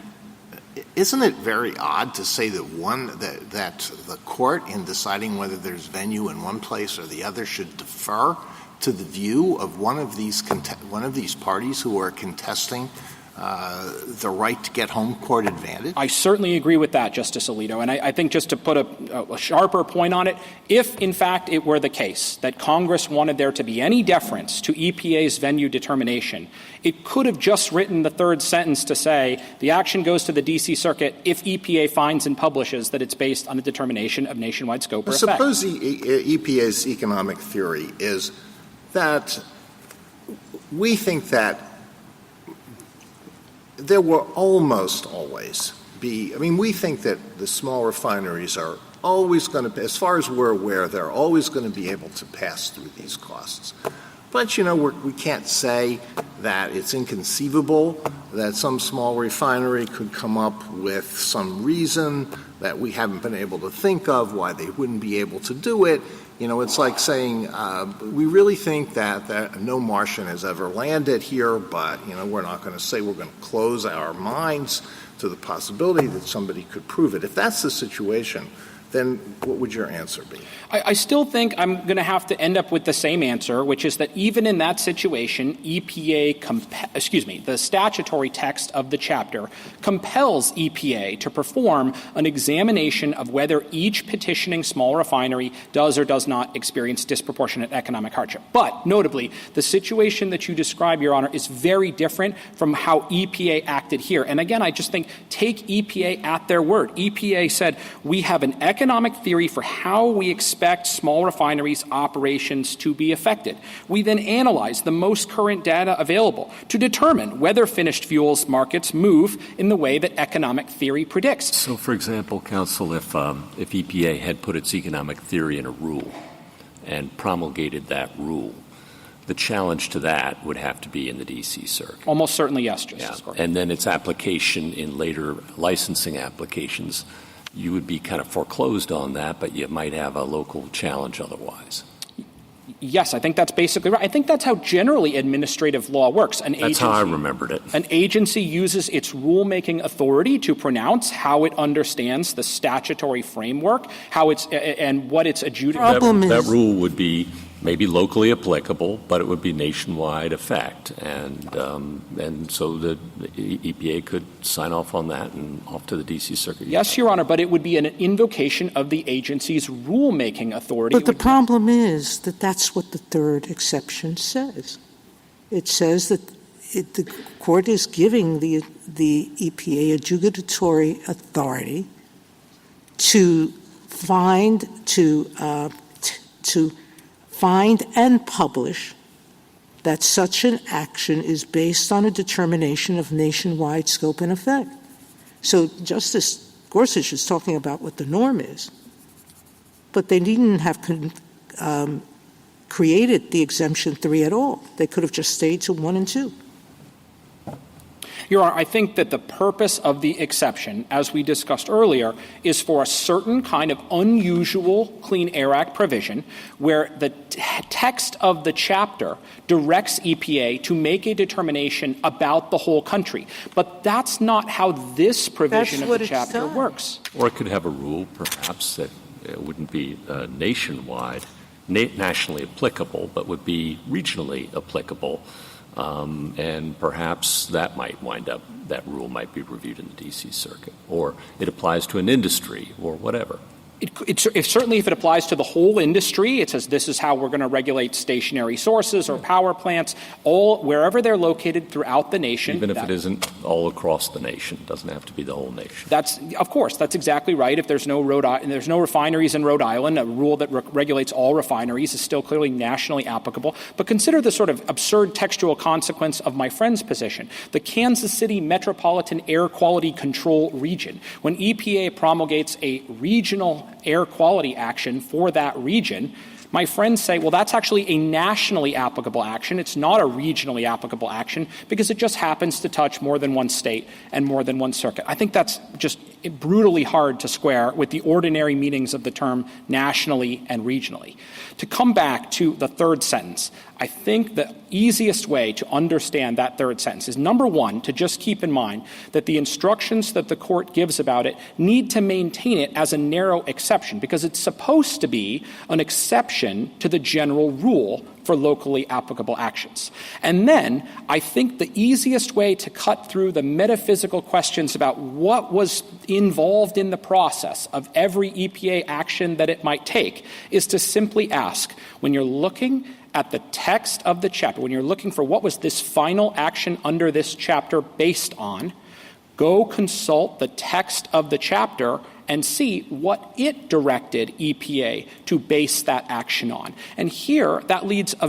isn't it very odd to say that the court, in deciding whether there's venue in one place or the other, should defer to the view of one of these parties who are contesting the right to get home court advantage? I certainly agree with that, Justice Alito. And I think just to put a sharper point on it, if, in fact, it were the case that Congress wanted there to be any deference to EPA's venue determination, it could have just written the third sentence to say the action goes to the D.C. Circuit if EPA finds and publishes that it's based on a determination of nationwide scope or effect. Suppose the EPA's economic theory is that we think that there will almost always be — we think that the small refineries are always going to, as far as we're aware, they're always going to be able to pass through these costs. But, we can't say that it's inconceivable that some small refinery could come up with some reason that we haven't been able to think of why they wouldn't be able to do it. It's like saying we really think that no Martian has ever landed here, but, we're not going to say we're going to close our minds to the possibility that somebody could prove it. If that's the situation, then what would your answer be? I still think I'm going to have to end up with the same answer, which is that even in that situation, the statutory text of the chapter compels EPA to perform an examination of whether each petitioning small refinery does or does not experience disproportionate economic hardship. But, notably, the situation that you describe, Your Honor, is very different from how EPA acted here. And again, I just think take EPA at their word. EPA said, we have an economic theory for how we expect small refineries' operations to be affected. We then analyze the most current data available to determine whether finished fuels markets move in the way that economic theory predicts. So, for example, counsel, if EPA had put its economic theory in a rule and promulgated that rule, the challenge to that would have to be in the D.C. Circuit. Almost certainly, yes, Justice Gordon. And then its application in later licensing applications, you would be kind of foreclosed on that, but you might have a local challenge otherwise. Yes, I think that's basically right. I think that's how generally administrative law works. That's how I remembered it. An agency uses its rulemaking authority to pronounce how it understands the statutory framework, and what it's adjudicating. That rule would be maybe locally applicable, but it would be nationwide effect. And so the EPA could sign off on that and off to the D.C. Circuit. Yes, Your Honor, but it would be an invocation of the agency's rulemaking authority. But the problem is that that's what the third exception says. It says that the court is giving the EPA adjudicatory authority to find and publish that such an action is based on a determination of nationwide scope and effect. So Justice Gorsuch is talking about what the norm is, but they needn't have created the Exemption 3 at all. They could have just stayed to 1 and 2. Your Honor, I think that the purpose of the exception, as we discussed earlier, is for a certain kind of unusual Clean Air Act provision where the text of the chapter directs EPA to make a determination about the whole country. But that's not how this provision of the chapter works. Or it could have a rule, perhaps, that it wouldn't be nationwide, nationally applicable, but would be regionally applicable. And perhaps that rule might be reviewed in the D.C. Circuit, or it applies to an industry or whatever. Certainly if it applies to the whole industry, it says this is how we're going to regulate stationary sources or power plants, wherever they're located throughout the nation. Even if it isn't all across the nation, it doesn't have to be the whole nation. Of course, that's exactly right. If there's no refineries in Rhode Island, a rule that regulates all refineries is still clearly nationally applicable. But consider the sort of absurd textual consequence of my friend's position. The Kansas City Metropolitan Air Quality Control Region. When EPA promulgates a regional air quality action for that region, my friends say, well, that's actually a nationally applicable action. It's not a regionally applicable action because it just happens to touch more than one state and more than one circuit. I think that's just brutally hard to square with the ordinary meanings of the term nationally and regionally. To come back to the third sentence, I think the easiest way to understand that third sentence is, number one, to just keep in mind that the instructions that the court gives about it need to maintain it as a narrow exception because it's supposed to be an exception to the general rule for locally applicable actions. And then I think the easiest way to cut through the metaphysical questions about what was involved in the process of every EPA action that it might take is to simply ask, when you're looking at the text of the chapter, when you're looking for what was this final action under this chapter based on, go consult the text of the chapter and see what it directed EPA to base that action on. And here, that leads to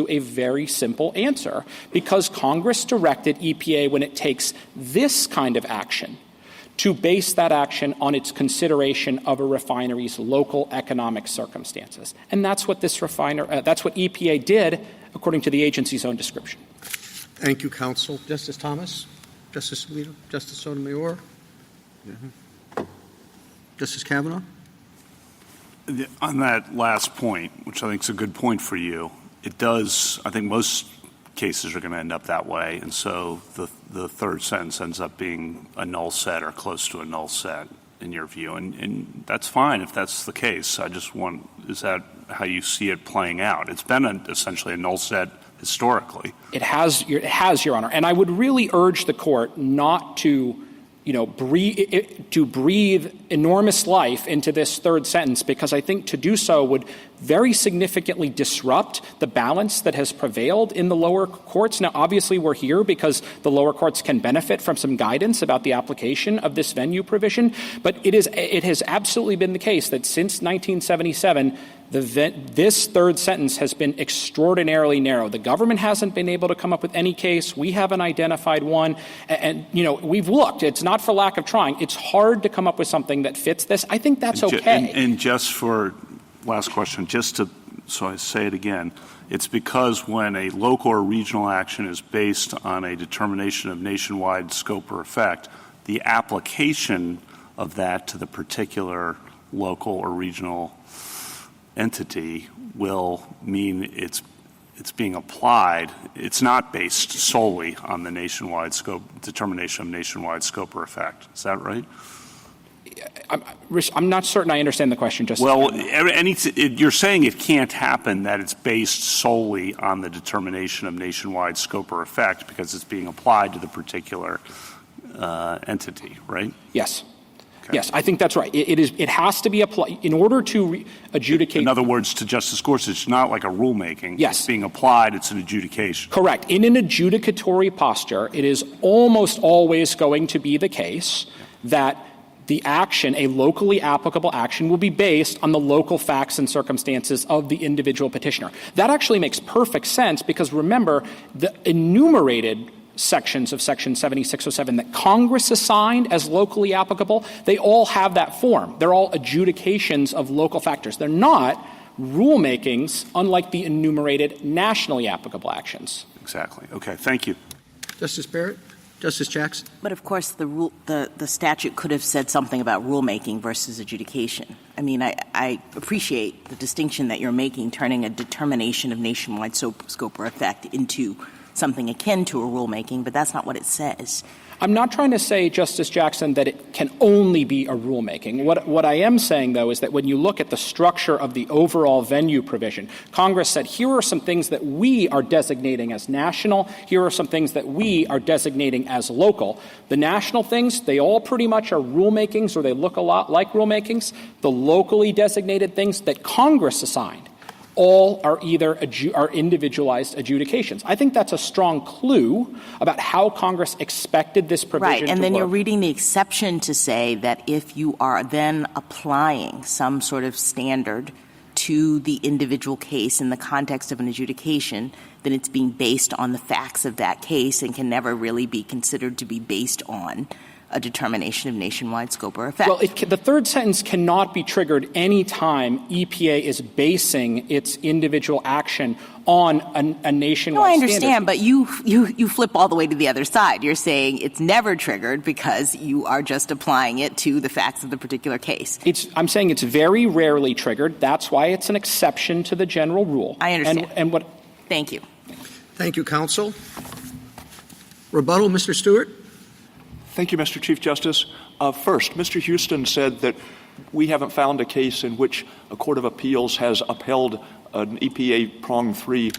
a very simple answer, because Congress directed EPA, when it takes this kind of action, to base that action on its consideration of a refinery's local economic circumstances. And that's what that's what EPA did, according to the agency's own description. Thank you, counsel. Justice Thomas? Justice Alito? Justice Sotomayor? Justice Kavanaugh? On that last point, which I think is a good point for you, it does, I think most cases are going to end up that way, and so the third sentence ends up being a null set or close to a null set in your view, and that's fine if that's the case. I just want, is that how you see it playing out? It's been essentially a null set historically. It has, Your Honor, and I would really urge the court not to breathe enormous life into this third sentence, because I think to do so would very significantly disrupt the balance that has prevailed in the lower courts. Now, obviously, we're here because the lower courts can benefit from some guidance about the application of this venue provision, but it has absolutely been the case that since 1977, this third sentence has been extraordinarily narrow. The government hasn't been able to come up with any case. We haven't identified one. And we've looked. It's not for lack of trying. It's hard to come up with something that fits this. I think that's okay. And just for last question, so I say it again, it's because when a local or regional action is based on a determination of nationwide scope or effect, the application of that to the particular local or regional entity will mean it's being applied. It's not based solely on the nationwide scope, determination of nationwide scope or effect. Is that right? I'm not certain I understand the question, Justice. Well, you're saying it can't happen that it's based solely on the determination of nationwide scope or effect because it's being applied to the particular entity, right? Yes. Okay. Yes, I think that's right. It has to be applied in order to adjudicate. In other words, to Justice Gorsuch, it's not like a rulemaking. Yes. It's being applied. It's an adjudication. Correct. In an adjudicatory posture, it is almost always going to be the case that the action, a locally applicable action, will be based on the local facts and circumstances of the individual petitioner. That actually makes perfect sense because, remember, the enumerated sections of Section 7607 that Congress assigned as locally applicable, they all have that form. They're all adjudications of local factors. They're not rulemakings, unlike the enumerated nationally applicable actions. Exactly. Okay. Thank you. Justice Barrett? Justice Jackson? But of course, the statute could have said something about rulemaking versus adjudication. I mean, I appreciate the distinction that you're making, turning a determination of nationwide scope or effect into something akin to a rulemaking, but that's not what it says. I'm not trying to say, Justice Jackson, that it can only be a rulemaking. What I am saying, though, is that when you look at the structure of the overall venue provision, Congress said, here are some things that we are designating as national, here are some things that we are designating as local. The national things, they all pretty much are rulemakings, or they look a lot like rulemakings. The locally designated things that Congress assigned all are either are individualized adjudications. I think that's a strong clue about how Congress expected this provision to work. Right, and then you're reading the exception to say that if you are then applying some sort of standard to the individual case in the context of an adjudication, then it's being based on the facts of that case and can never really be considered to be based on a determination of nationwide scope or effect. Well, the third sentence cannot be triggered any time EPA is basing its individual action on a nationwide No, I understand, standard. but you flip all the way to the other side. You're saying it's never triggered because you are just applying it to the facts of the particular case. I'm saying it's very rarely triggered. That's why it's an exception to the general rule. I understand. Thank you. Thank you, counsel. Rebuttal, Mr. Stewart? Thank you, Mr. Chief Justice. First, Mr. Houston said that we haven't found a case in which a court of appeals has upheld an EPA prong 3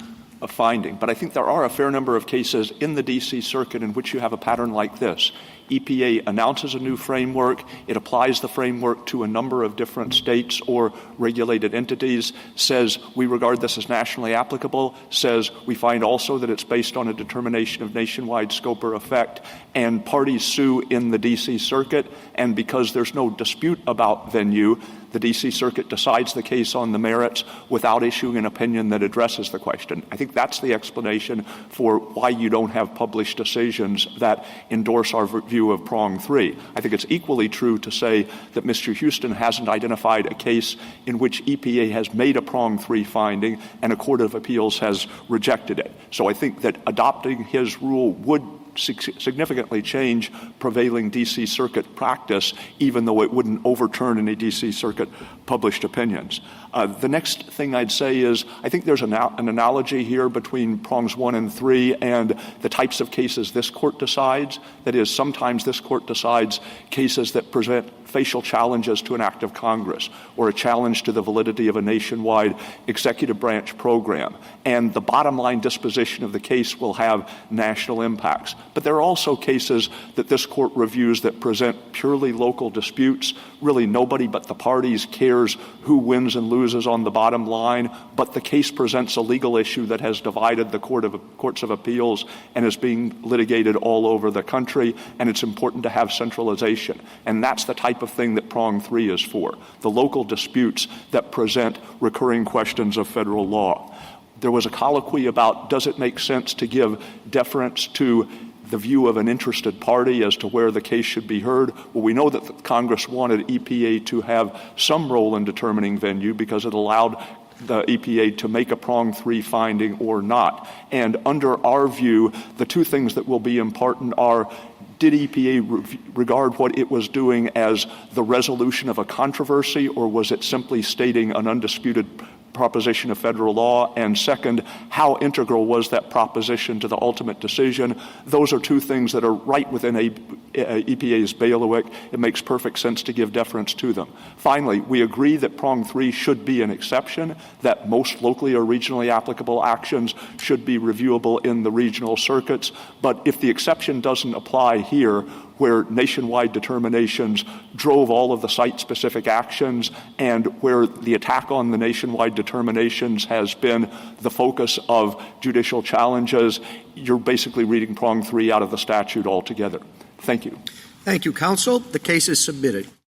finding. But I think there are a fair number of cases in the D.C. Circuit in which you have a pattern like this. EPA announces a new framework. It applies the framework to a number of different states or regulated entities, says we regard this as nationally applicable, says we find also that it's based on a determination of nationwide scope or effect, and parties sue in the D.C. Circuit. And because there's no dispute about venue, the D.C. Circuit decides the case on the merits without issuing an opinion that addresses the question. I think that's the explanation for why you don't have published decisions that endorse our view of prong 3. I think it's equally true to say that Mr. Houston hasn't identified a case in which EPA has made a prong 3 finding and a court of appeals has rejected it. So I think that adopting his rule would significantly change prevailing D.C. Circuit practice, even though it wouldn't overturn any D.C. Circuit published opinions. The next thing I'd say is I think there's an analogy here between prongs 1 and 3 and the types of cases this court decides. That is, sometimes this court decides cases that present facial challenges to an act of Congress or a challenge to the validity of a nationwide executive branch program. And the bottom line disposition of the case will have national impacts. But there are also cases that this court reviews that present purely local disputes. Really nobody but the parties cares who wins and loses on the bottom line, but the case presents a legal issue that has divided the courts of appeals and is being litigated all over the country, and it's important to have centralization. And that's the type of thing that prong 3 is for, the local disputes that present recurring questions of federal law. There was a colloquy about does it make sense to give deference to the view of an interested party as to where the case should be heard. Well, we know that Congress wanted EPA to have some role in determining venue because it allowed the EPA to make a prong 3 finding or not. And under our view, the two things that will be important are, did EPA regard what it was doing as the resolution of a controversy, or was it simply stating an undisputed proposition of federal law, and second, how integral was that proposition to the ultimate decision. Those are two things that are right within EPA's bailiwick. It makes perfect sense to give deference to them. Finally, we agree that prong 3 should be an exception, that most locally or regionally applicable actions should be reviewable in the regional circuits. But if the exception doesn't apply here, where nationwide determinations drove all of the site-specific actions and where the attack on the nationwide determinations has been the focus of judicial challenges, you're basically reading prong 3 out of the statute altogether. Thank you. Thank you, counsel. The case is submitted.